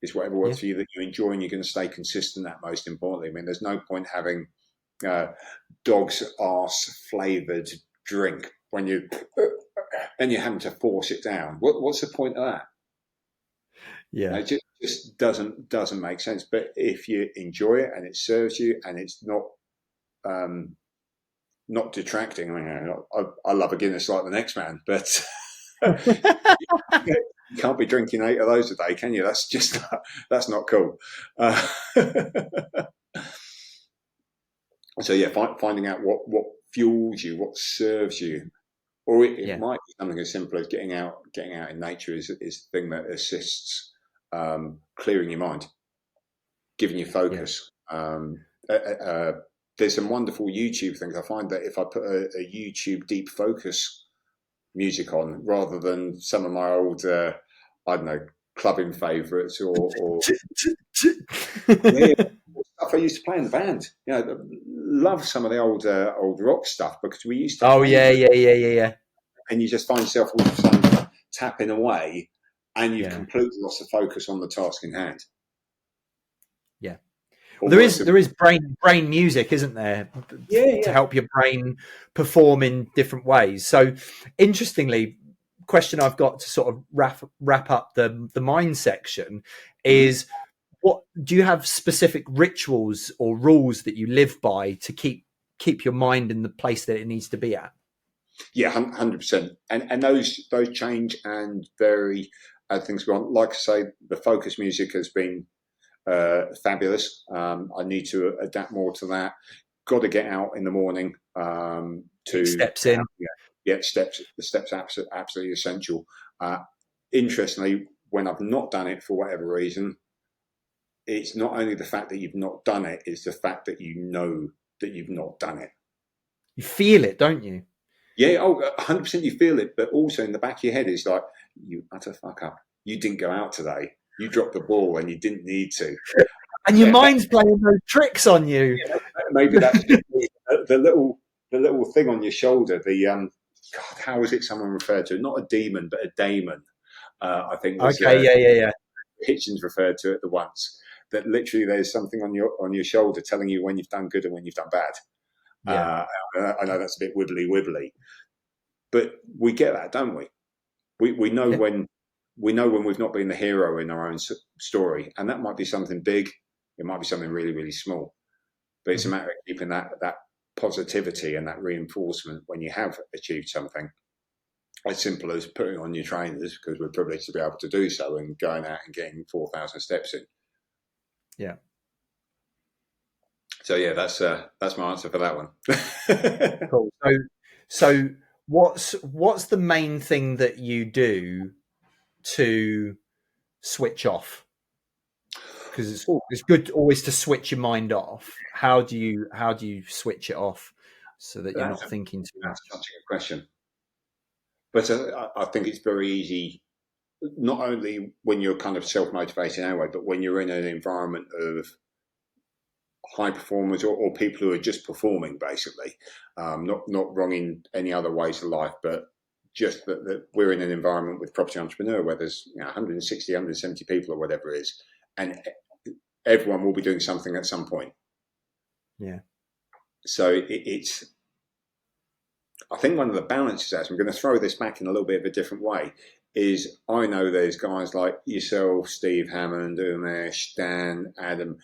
It's whatever works for you that you enjoy, and you're going to stay consistent at, most importantly. I mean, there's no point having dog's arse flavoured drink when you're having to force it down. What's the point of that? Yeah. It just doesn't make sense. But if you enjoy it and it serves you and it's not detracting, I mean, I love a Guinness like the next man, but You can't be drinking 8 of those a day, can you? That's not cool. So yeah, finding out what fuels you, what serves you, or it might be something as simple as getting out in nature is the thing that assists clearing your mind, giving you focus. There's some wonderful YouTube things. I find that if I put a YouTube deep focus music on rather than some of my old, I don't know, clubbing favourites or stuff I used to play in the band. Love some of the old rock stuff because we used to. Oh yeah. And you just find yourself all of a sudden tapping away, and you've completely lost the focus on the task in hand. Yeah. Well, there is brain music, isn't there? To help your brain perform in different ways. So, interestingly, question I've got to sort of wrap up the mind section is, what do you have specific rituals or rules that you live by to keep your mind in the place that it needs to be at? Yeah, 100%. And those change and vary as things go on. Like I say, the focus music has been fabulous. I need to adapt more to that. Got to get out in the morning to steps in. The steps absolutely essential. Interestingly, when I've not done it for whatever reason, it's not only the fact that you've not done it, it's the fact that you know that you've not done it. You feel it, don't you? Yeah, 100% you feel it, but also in the back of your head is like, you utter fuck up. You didn't go out today. You dropped the ball and you didn't need to. And your mind's playing those tricks on you. Yeah, maybe that's the little thing on your shoulder. God, how was it someone referred to? Not a demon, but a daemon. I think. Was, yeah. Hitchens referred to it the once. That literally there's something on your shoulder telling you when you've done good and when you've done bad. Yeah. I know that's a bit wibbly, but we get that, don't we? We know when we've not been the hero in our own story, and that might be something big, it might be something really, really small, but it's a matter of keeping that positivity and that reinforcement when you have achieved something. As simple as putting on your trainers, because we're privileged to be able to do so, and going out and getting 4,000 steps in. Yeah. So yeah, that's my answer for that one. Cool. So what's the main thing that you do to switch off? Because it's good always to switch your mind off. How do you switch it off so that you're not thinking too much? That's such a good question. But I think it's very easy, not only when you're kind of self-motivated anyway, but when you're in an environment of high performers or people who are just performing, basically, not wrong in any other ways of life, but just that we're in an environment with Property Entrepreneur where there's 160, 170 people or whatever it is, and everyone will be doing something at some point. Yeah. So it's, I think one of the balances, as I'm going to throw this back in a little bit of a different way, is I know there's guys like yourself, Steve Hammond, Umesh, Dan, Adam.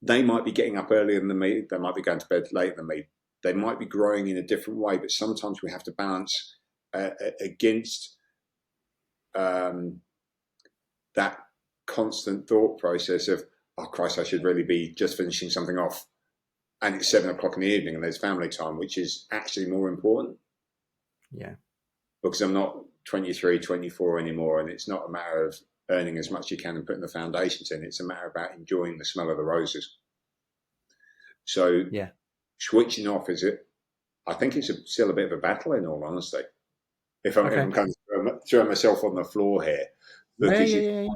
They might be getting up earlier than me. They might be going to bed later than me. They might be growing in a different way, but sometimes we have to balance against that constant thought process of, oh Christ, I should really be just finishing something off. And it's 7 o'clock in the evening and there's family time, which is actually more important. Yeah. Because I'm not 23, 24 anymore. And it's not a matter of earning as much as you can and putting the foundations in. It's a matter about enjoying the smell of the roses. So switching off I think it's still a bit of a battle, in all honesty. If I'm kind of throwing myself on the floor here. Because you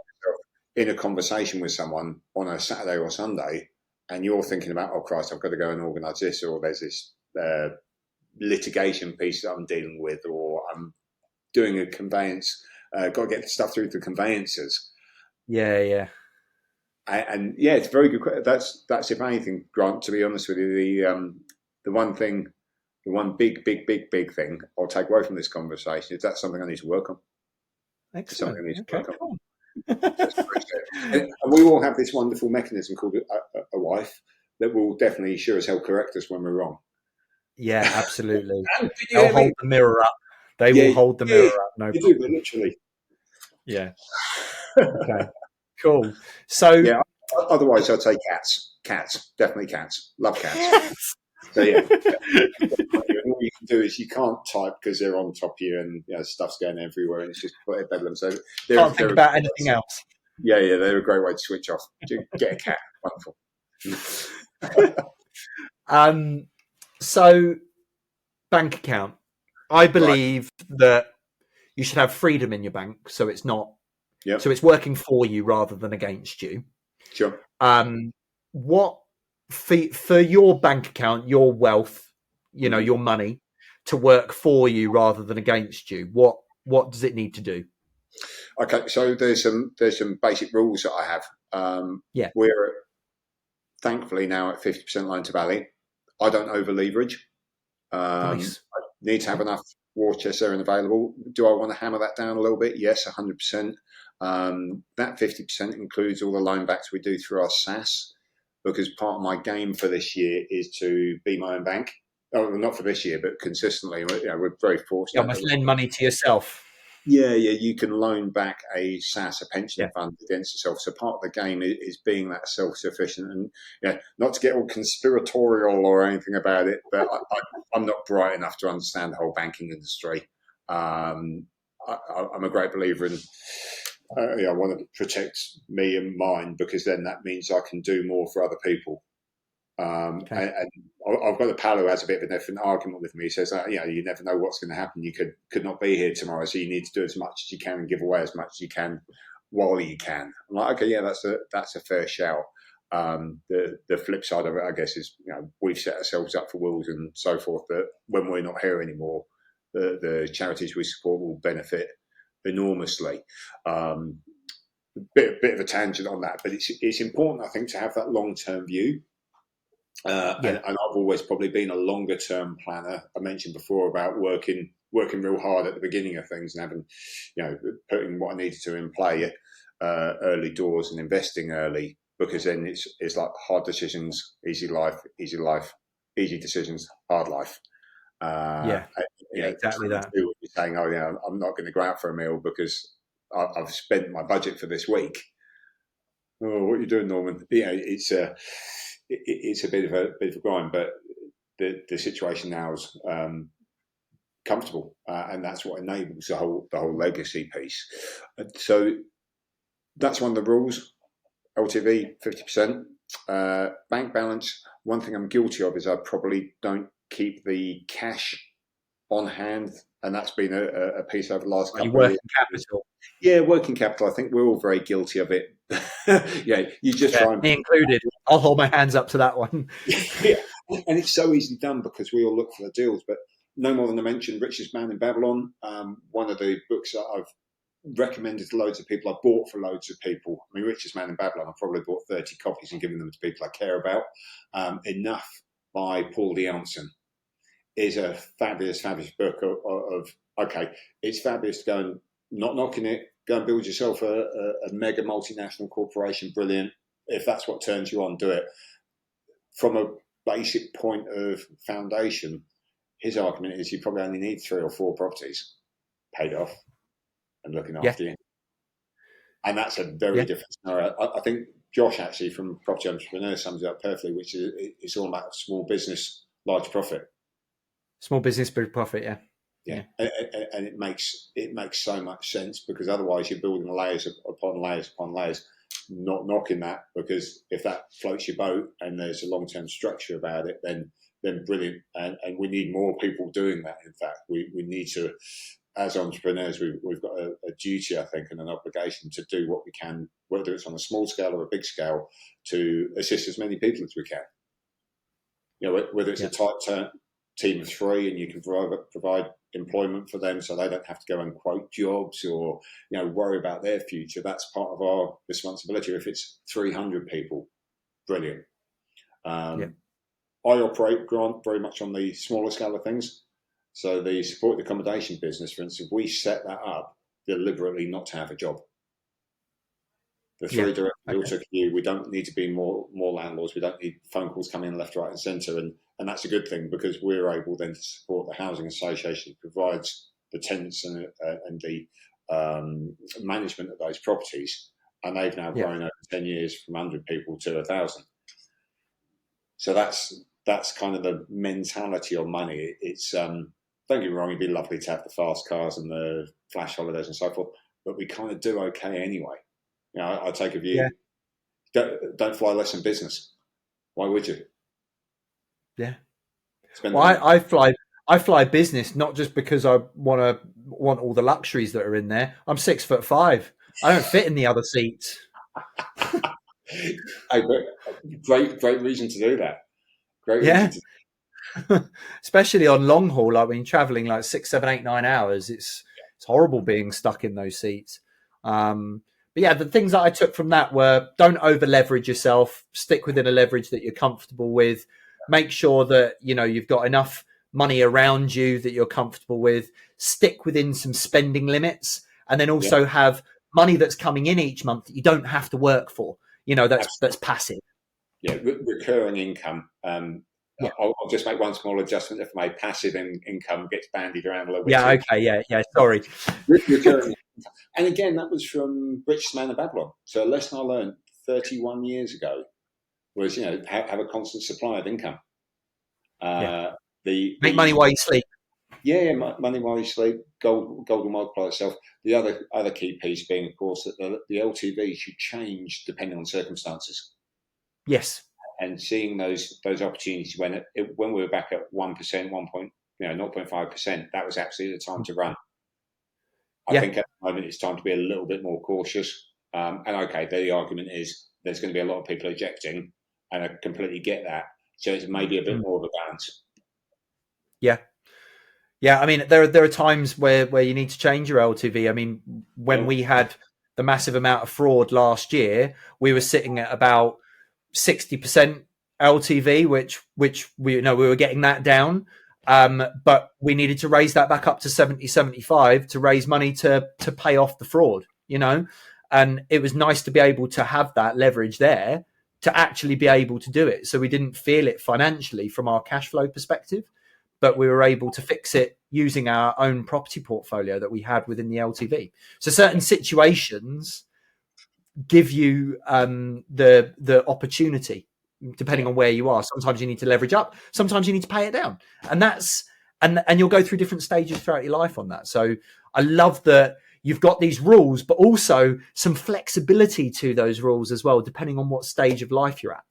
in a conversation with someone on a Saturday or Sunday, and you're thinking about, oh Christ, I've got to go and organise this, or there's this litigation piece that I'm dealing with, or I'm doing a conveyance, got to get stuff through the conveyancers. Yeah. And it's very good. That's if anything, Grant, to be honest with you, the one big thing I'll take away from this conversation is that's something I need to work on. Excellent. Something I need to work on. And we all have this wonderful mechanism called a wife that will definitely sure as hell correct us when we're wrong. Yeah, absolutely. I'll hold the mirror up. They will hold the mirror up, no they problem. do, literally. Yeah. Okay. Cool. So yeah. Otherwise, I'd say cats. Cats, definitely cats. Love cats. So yeah. And all you can do is you can't type because they're on top of you and stuff's going everywhere and it's just put a bedlam. So can't think about anything else. Yeah, they're a great way to switch off. Get a cat, wonderful. So bank account. I believe that you should have freedom in your bank, so it's not. Yep. So it's working for you rather than against you. Sure. What for your bank account, your wealth, your money, to work for you rather than against you? What does it need to do? Okay, so there's some basic rules that I have. We're thankfully now at 50% loan to value. I don't over leverage. Nice. I need to have enough war chest there and available. Do I want to hammer that down a little bit? Yes, 100%. That 50% includes all the loan backs we do through our SaaS, because part of my game for this year is to be my own bank. Oh, not for this year, but consistently. We're very fortunate. You must lend money to yourself. Yeah, you can loan back a SaaS, a pension fund against yourself. So part of the game is being that self-sufficient, and not to get all conspiratorial or anything about it, but I'm not bright enough to understand the whole banking industry. I'm a great believer in. I want to protect me and mine, because then that means I can do more for other people. And I've got a pal who has a bit of a different argument with me. He says, you never know what's going to happen. You could not be here tomorrow, so you need to do as much as you can and give away as much as you can while you can. I'm like, okay, yeah, that's a fair shout. The flip side of it, I guess, is we've set ourselves up for wills and so forth that when we're not here anymore, the charities we support will benefit enormously. Bit of a tangent on that, but it's important, I think, to have that long-term view. And I've always probably been a longer term planner. I mentioned before about working real hard at the beginning of things and having, putting what I needed to in play early doors and investing early, because then it's like hard decisions, easy life, easy decisions, hard life. Exactly that. You're saying, I'm not going to go out for a meal because I've spent my budget for this week. Oh, what are you doing, Norman? It's a bit of a grind, but the situation now is comfortable, and that's what enables the whole legacy piece. So that's one of the rules. LTV 50%. Bank balance. One thing I'm guilty of is I probably don't keep the cash on hand, and that's been a piece over the last couple of years. Working capital. Yeah, working capital. I think we're all very guilty of it. You just try and... Me included. I'll hold my hands up to that one. Yeah, and it's so easily done because we all look for the deals. But no more than I mentioned Richest Man in Babylon, one of the books that I've recommended to loads of people. I bought for loads of people. I mean, Richest Man in Babylon, I've probably bought 30 copies and given them to people I care about. Enough by Paul Deanson is a fabulous book of okay, it's fabulous to go and not knocking it, go and build yourself a mega multinational corporation, brilliant. If that's what turns you on, do it. From a basic point of foundation, his argument is you probably only need 3 or 4 properties paid off and looking after you. And that's a very different scenario. I think Josh actually from Property Entrepreneur sums it up perfectly, which is it's all about small business, large profit. Small business, big profit, yeah. And it makes so much sense, because otherwise you're building layers upon layers upon layers, not knocking that, because if that floats your boat and there's a long-term structure about it, then brilliant. And we need more people doing that. In fact, we need to, as entrepreneurs, we've got a duty, I think, and an obligation to do what we can, whether it's on a small scale or a big scale, to assist as many people as we can. Whether it's a tight team of 3 and you can provide employment for them so they don't have to go and quote jobs or worry about their future. That's part of our responsibility. If it's 300 people, brilliant. I operate, Grant, very much on the smaller scale of things. So the supported accommodation business, for instance, we set that up deliberately not to have a job. The 3 directors all took you. We don't need to be more landlords. We don't need phone calls coming in left, right, and centre. And that's a good thing, because we're able then to support the housing association that provides the tenants and the management of those properties, and they've now grown over 10 years from 100 people to 1,000. So that's kind of the mentality on money. It's don't get me wrong, it'd be lovely to have the fast cars and the flash holidays and so forth, but we kind of do okay anyway. You know, I take a view. Don't fly less in business. Why would you? Yeah. Well, I fly business not just because I want all the luxuries that are in there. I'm 6'5". I don't fit in the other seats. Hey, great reason to do that. Great reason to especially on long haul. I mean, traveling like 6, 7, 8, 9 hours. It's horrible being stuck in those seats. But yeah, the things that I took from that were: don't over leverage yourself. Stick within a leverage that you're comfortable with. Make sure that you've got enough money around you that you're comfortable with. Stick within some spending limits, and then also have money that's coming in each month that you don't have to work for. That's passive. Yeah, recurring income. I'll just make one small adjustment. If my passive income gets bandied around a little bit. Yeah. Okay. Yeah. Sorry. Recurring. And again, that was from Richest Man of Babylon. So a lesson I learned 31 years ago was, have a constant supply of income. Make money while you sleep. Yeah, money while you sleep. Gold will multiply itself. The other key piece being, of course, that the LTV should change depending on circumstances. Yes. And seeing those opportunities when we were back at 1%, 0.5%, that was absolutely the time to run. I think at the moment it's time to be a little bit more cautious. And okay, the argument is there's going to be a lot of people ejecting, and I completely get that. So it's maybe a bit more of a balance. Yeah. Yeah, I mean, there are times where you need to change your LTV. I mean, when we had the massive amount of fraud last year, we were sitting at about 60% LTV, which we were getting that down. But we needed to raise that back up to 70, 75 to raise money to pay off the fraud, and it was nice to be able to have that leverage there to actually be able to do it. So we didn't feel it financially from our cash flow perspective, but we were able to fix it using our own property portfolio that we had within the LTV. So certain situations give you the opportunity, depending on where you are. Sometimes you need to leverage up, sometimes you need to pay it down, and and you'll go through different stages throughout your life on that. So I love that you've got these rules, but also some flexibility to those rules as well, depending on what stage of life you're at.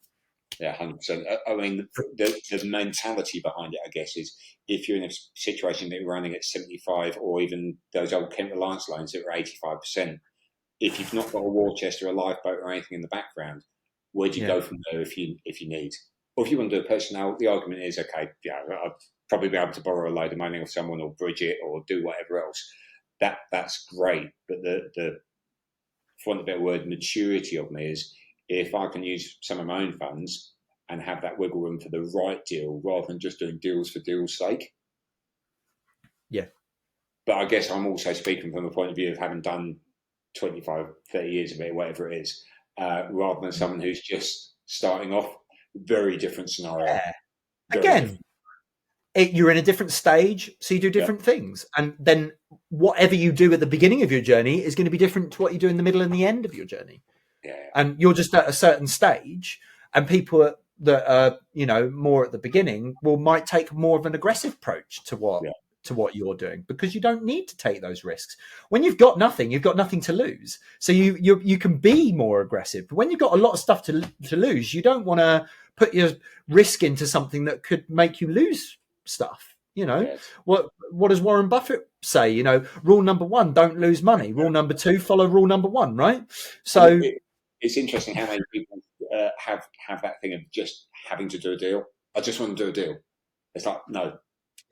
Yeah, 100%. I mean, the mentality behind it, I guess, is if you're in a situation that you're running at 75, or even those old Kent Reliance loans that were 85%, if you've not got a war chest or a lifeboat or anything in the background, where do you go from there if you need? Or if you want to do a personnel, the argument is, okay, I'd probably be able to borrow a load of money off someone or bridge it or do whatever else. That's great. But the for want of a better word, maturity of me is, if I can use some of my own funds and have that wiggle room for the right deal rather than just doing deals for deal's sake. Yeah. But I guess I'm also speaking from the point of view of having done 25, 30 years of it, whatever it is, rather than someone who's just starting off. Very different scenario. Yeah. Again, you're in a different stage, so you do different things. And then whatever you do at the beginning of your journey is going to be different to what you do in the middle and the end of your journey. Yeah. And you're just at a certain stage, and people that are, more at the beginning might take more of an aggressive approach to what you're doing, because you don't need to take those risks. When you've got nothing to lose. So you can be more aggressive. But when you've got a lot of stuff to lose, you don't want to put your risk into something that could make you lose stuff. Yes. What does Warren Buffett say? Rule number 1, don't lose money. Rule number 2, follow rule number 1, right? So it's interesting how many people have that thing of just having to do a deal. I just want to do a deal. It's like, no,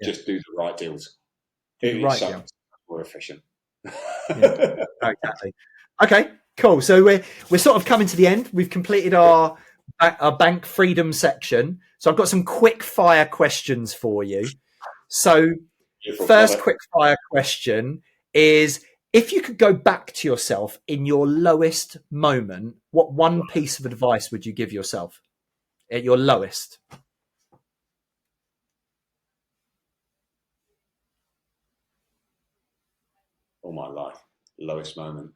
just do the right deals. It's so more efficient. Yeah, exactly. Okay, cool. So we're sort of coming to the end. We've completed our bank freedom section. So I've got some quick fire questions for you. So first quick fire question is, if you could go back to yourself in your lowest moment, what one piece of advice would you give yourself at your lowest? my life, lowest moment.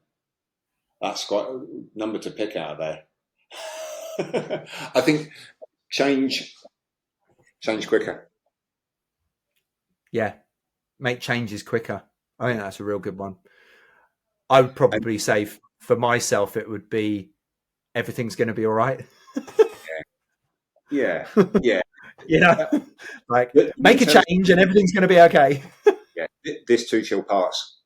That's quite a number to pick out of there. I think change quicker. Yeah, make changes quicker. I think that's a real good one. I would probably say for myself, it would be everything's going to be all right. Yeah. Like make a change and everything's going to be okay. Yeah, this too shall pass.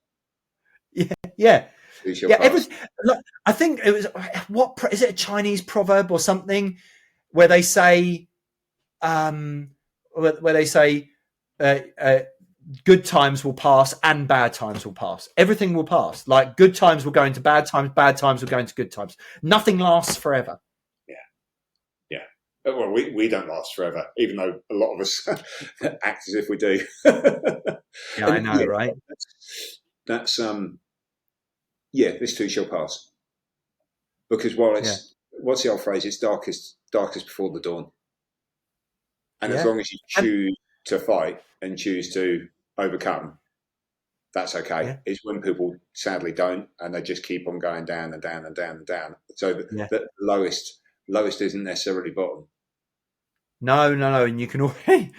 Yeah. Pass. Look, I think it was is it a Chinese proverb or something where they say, good times will pass and bad times will pass. Everything will pass. Like good times will go into bad times will go into good times. Nothing lasts forever. Yeah. Well, we don't last forever, even though a lot of us act as if we do. Yeah, I know, right? That's this too shall pass. Because while what's the old phrase? It's darkest before the dawn. And as long as you choose to fight and choose to overcome, that's okay. Yeah. It's when people sadly don't, and they just keep on going down and down and down and down. So the lowest isn't necessarily bottom. No, and you can already.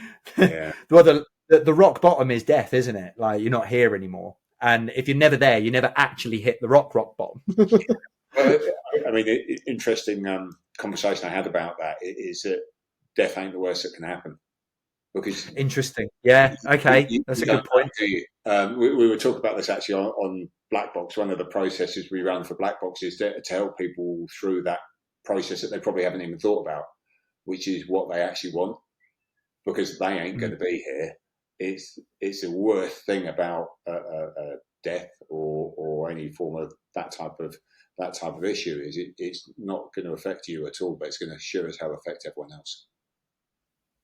Well, the rock bottom is death, isn't it? Like you're not here anymore, and if you're never there, you never actually hit the rock bottom. Well, I mean, interesting conversation I had about that is that death ain't the worst that can happen. Because interesting, yeah, okay, that's a good point. We were talking about this actually on Black Box. One of the processes we run for Black Box is to help people through that process that they probably haven't even thought about, which is what they actually want, because they ain't going to be here. It's the worst thing about death or any form of that type of issue is it's not going to affect you at all, but it's going to sure as hell affect everyone else.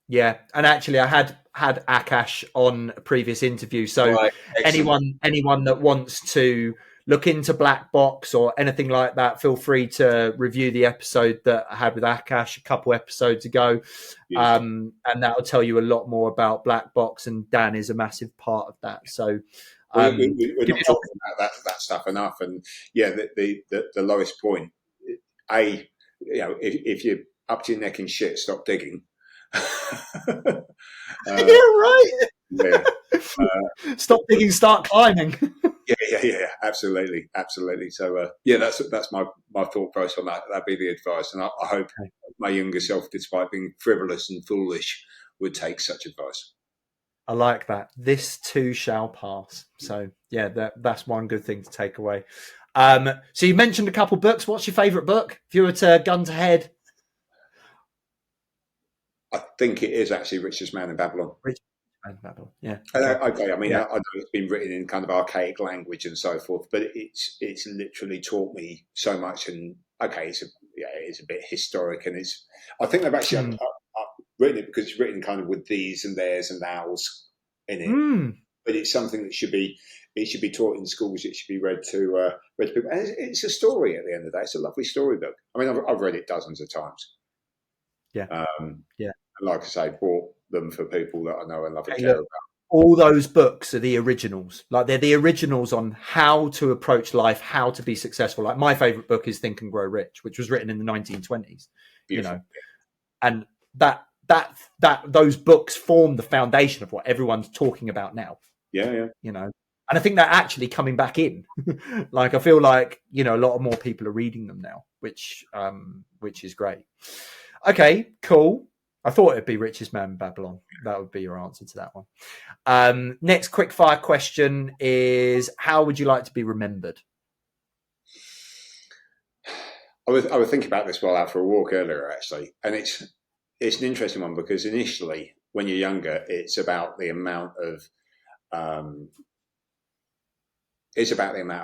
Yeah, and actually, I had Akash on a previous interview. So anyone that wants to look into Black Box or anything like that, feel free to review the episode that I had with Akash a couple episodes ago, and that will tell you a lot more about Black Box. And Dan is a massive part of that. So we're not talking about that stuff enough. And the lowest point, if you're up to your neck in shit, stop digging. Right. Yeah. Stop digging, start climbing. Yeah, absolutely. So that's my thought process on that. That'd be the advice, and I hope my younger self, despite being frivolous and foolish, would take such advice. I like that. This too shall pass. So that's one good thing to take away. So you mentioned a couple books. What's your favourite book? If you were to gun to head. I think it is actually Richest Man in Babylon. Yeah. Okay. I mean, I know it's been written in kind of archaic language and so forth, but it's literally taught me so much. And it's a bit historic, and I think they've actually written it because it's written kind of with these and theirs and thous in it. But it's something that should be taught in schools. It should be read to people. And it's a story at the end of the day. It's a lovely storybook. I mean, I've read it dozens of times. Yeah. And like I say, bought them for people that I know and love and care about. All those books are the originals. Like they're the originals on how to approach life, how to be successful. Like my favorite book is Think and Grow Rich, which was written in the 1920s. Beautiful. And that those books form the foundation of what everyone's talking about now. Yeah. And I think they're actually coming back in. Like I feel like a lot more people are reading them now, which is great. Okay, cool. I thought it'd be Richest Man in Babylon. That would be your answer to that one. Next quick fire question is: how would you like to be remembered? I was thinking about this while out for a walk earlier, actually, and it's an interesting one because initially, when you're younger, it's about the amount of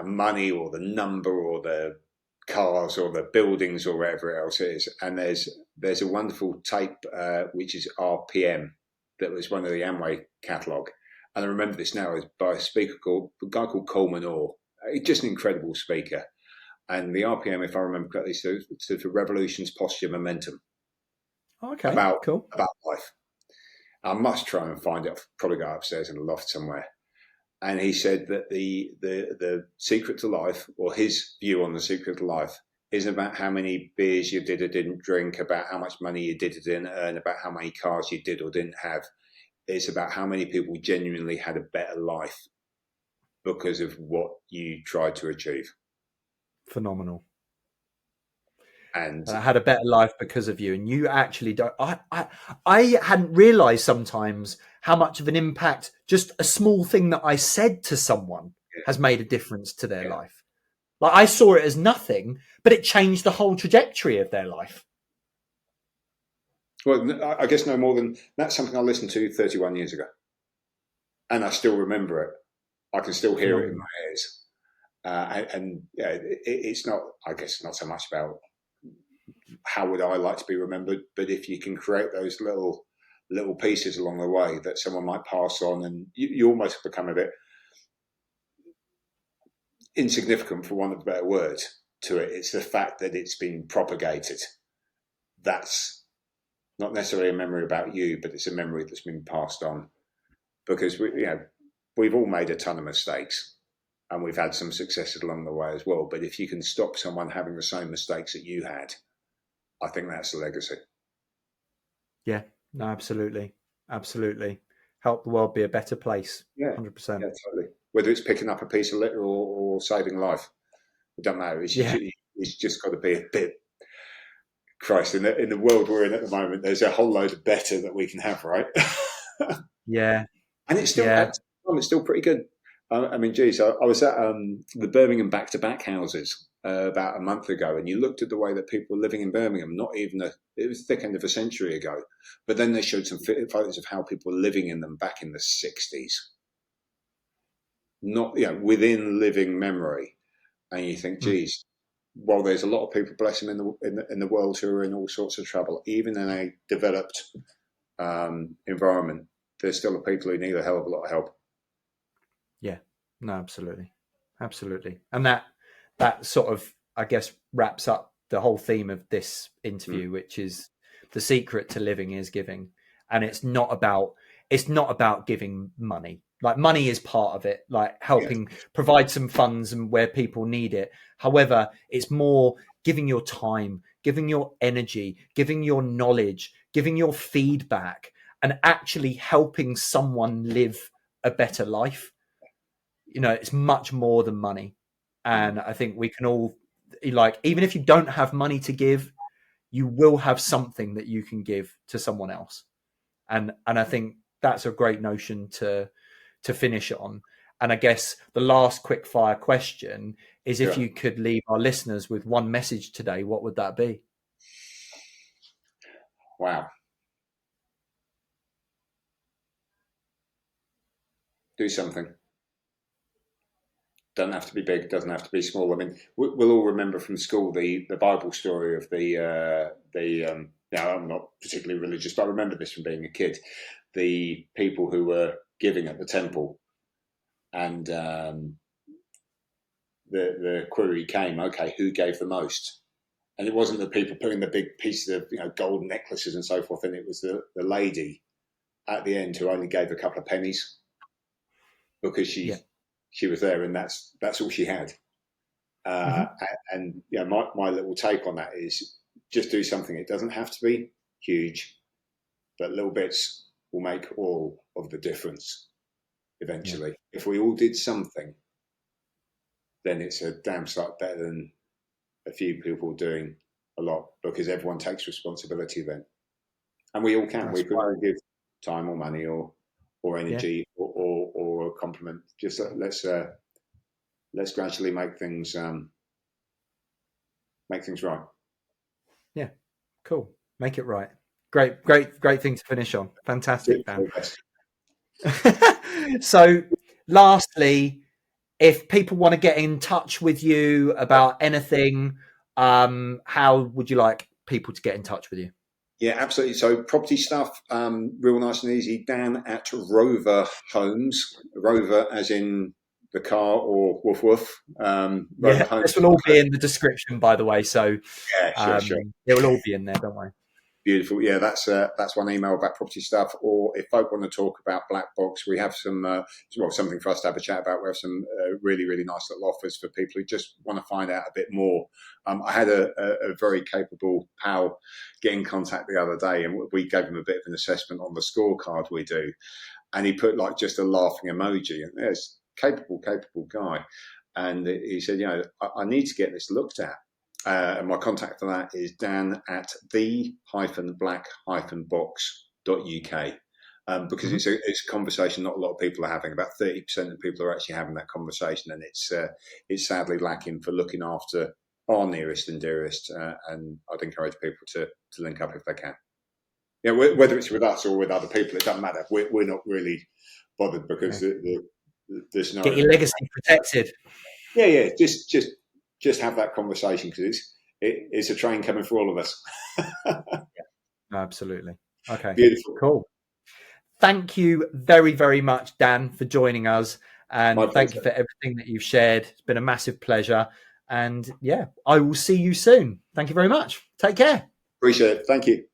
money or the number or the cars or the buildings or wherever else it is. And there's a wonderful tape which is RPM that was one of the Amway catalogue, and I remember this now is by a guy called Coleman Orr. Just an incredible speaker. And the RPM, if I remember correctly, stood for Revolutions, Posture, Momentum. Okay, about cool. About life. I must try and find it. I'll probably go upstairs in the loft somewhere. And he said that the secret to life, or his view on the secret to life, isn't about how many beers you did or didn't drink, about how much money you did or didn't earn, about how many cars you did or didn't have. It's about how many people genuinely had a better life because of what you tried to achieve. Phenomenal. And I had a better life because of you. And you actually don't. I hadn't realized sometimes how much of an impact just a small thing that I said to someone has made a difference to their life. Like, I saw it as nothing, but it changed the whole trajectory of their life. Well, I guess no more than that's something I listened to 31 years ago. And I still remember it. I can still hear it in my ears. It's not, I guess, not so much about how would I like to be remembered, but if you can create those little pieces along the way that someone might pass on, and you almost become a bit insignificant, for want of a better word, to it. It's the fact that it's been propagated. That's not necessarily a memory about you, but it's a memory that's been passed on. Because we've all made a ton of mistakes, and we've had some successes along the way as well. But if you can stop someone having the same mistakes that you had, I think that's the legacy. Yeah, no, absolutely. Absolutely. Help the world be a better place. Yeah, 100%. Yeah, totally. Whether it's picking up a piece of litter or saving life, it doesn't matter. It's just got to be a bit. Christ, in the world we're in at the moment, there's a whole load of better that we can have, right? Yeah. And it's still pretty good. I mean, geez, I was at the Birmingham back-to-back houses about a month ago, and you looked at the way that people were living in Birmingham. It was the thick end of a century ago, but then they showed some photos of how people were living in them back in the 60s. Not within living memory, and you think, geez, while there's a lot of people, bless them, in the world who are in all sorts of trouble, even in a developed environment, there's still people who need a hell of a lot of help. Yeah, no, absolutely. And that sort of, I guess, wraps up the whole theme of this interview, which is the secret to living is giving. And it's not about giving money. Like, money is part of it, like helping provide some funds and where people need it. However, it's more giving your time, giving your energy, giving your knowledge, giving your feedback, and actually helping someone live a better life. It's much more than money. And I think we can all, even if you don't have money to give, you will have something that you can give to someone else. And I think that's a great notion to finish on. And I guess the last quick fire question is, if you could leave our listeners with one message today, what would that be? Wow. Do something. Doesn't have to be big, doesn't have to be small. I mean, we'll all remember from school the Bible story of I'm not particularly religious, but I remember this from being a kid. The people who were giving at the temple, and the query came, okay, who gave the most? And it wasn't the people putting the big pieces of gold necklaces and so forth, and it was the lady at the end who only gave a couple of pennies because she was there, and that's all she had. And my little take on that is just do something. It doesn't have to be huge, but little bits will make all of the difference eventually. If we all did something, then it's a damn sight better than a few people doing a lot, because everyone takes responsibility then. And we all can. That's we can all give time or money or energy or a compliment. Just let's gradually make things right. Yeah. Cool. Make it right. Great thing to finish on. Fantastic, Dan. So lastly, if people want to get in touch with you about anything, how would you like people to get in touch with you? Yeah, absolutely. So property stuff, real nice and easy. Dan at Rover Homes. Rover as in the car, or woof woof. Homes. This will all be in the description, by the way. So sure. It will all be in there, don't worry. Beautiful. Yeah, that's one email about property stuff. Or if folk want to talk about Black Box, we have something for us to have a chat about. We have some really, really nice little offers for people who just want to find out a bit more. I had a very capable pal get in contact the other day, and we gave him a bit of an assessment on the scorecard we do. And he put like just a laughing emoji. And there's capable guy. And he said, I need to get this looked at. And my contact for that is Dan at the-black-box.uk. Because it's a conversation not a lot of people are having. About 30% of people are actually having that conversation, and it's sadly lacking for looking after our nearest and dearest. And I'd encourage people to link up if they can. Yeah, whether it's with us or with other people, it doesn't matter. We're not really bothered because the scenario. Get your legacy protected. Yeah. Just have that conversation because it's a train coming for all of us. Absolutely. Okay. Beautiful. Cool. Thank you very, very much, Dan, for joining us. And thank you for everything that you've shared. It's been a massive pleasure. And I will see you soon. Thank you very much. Take care. Appreciate it. Thank you.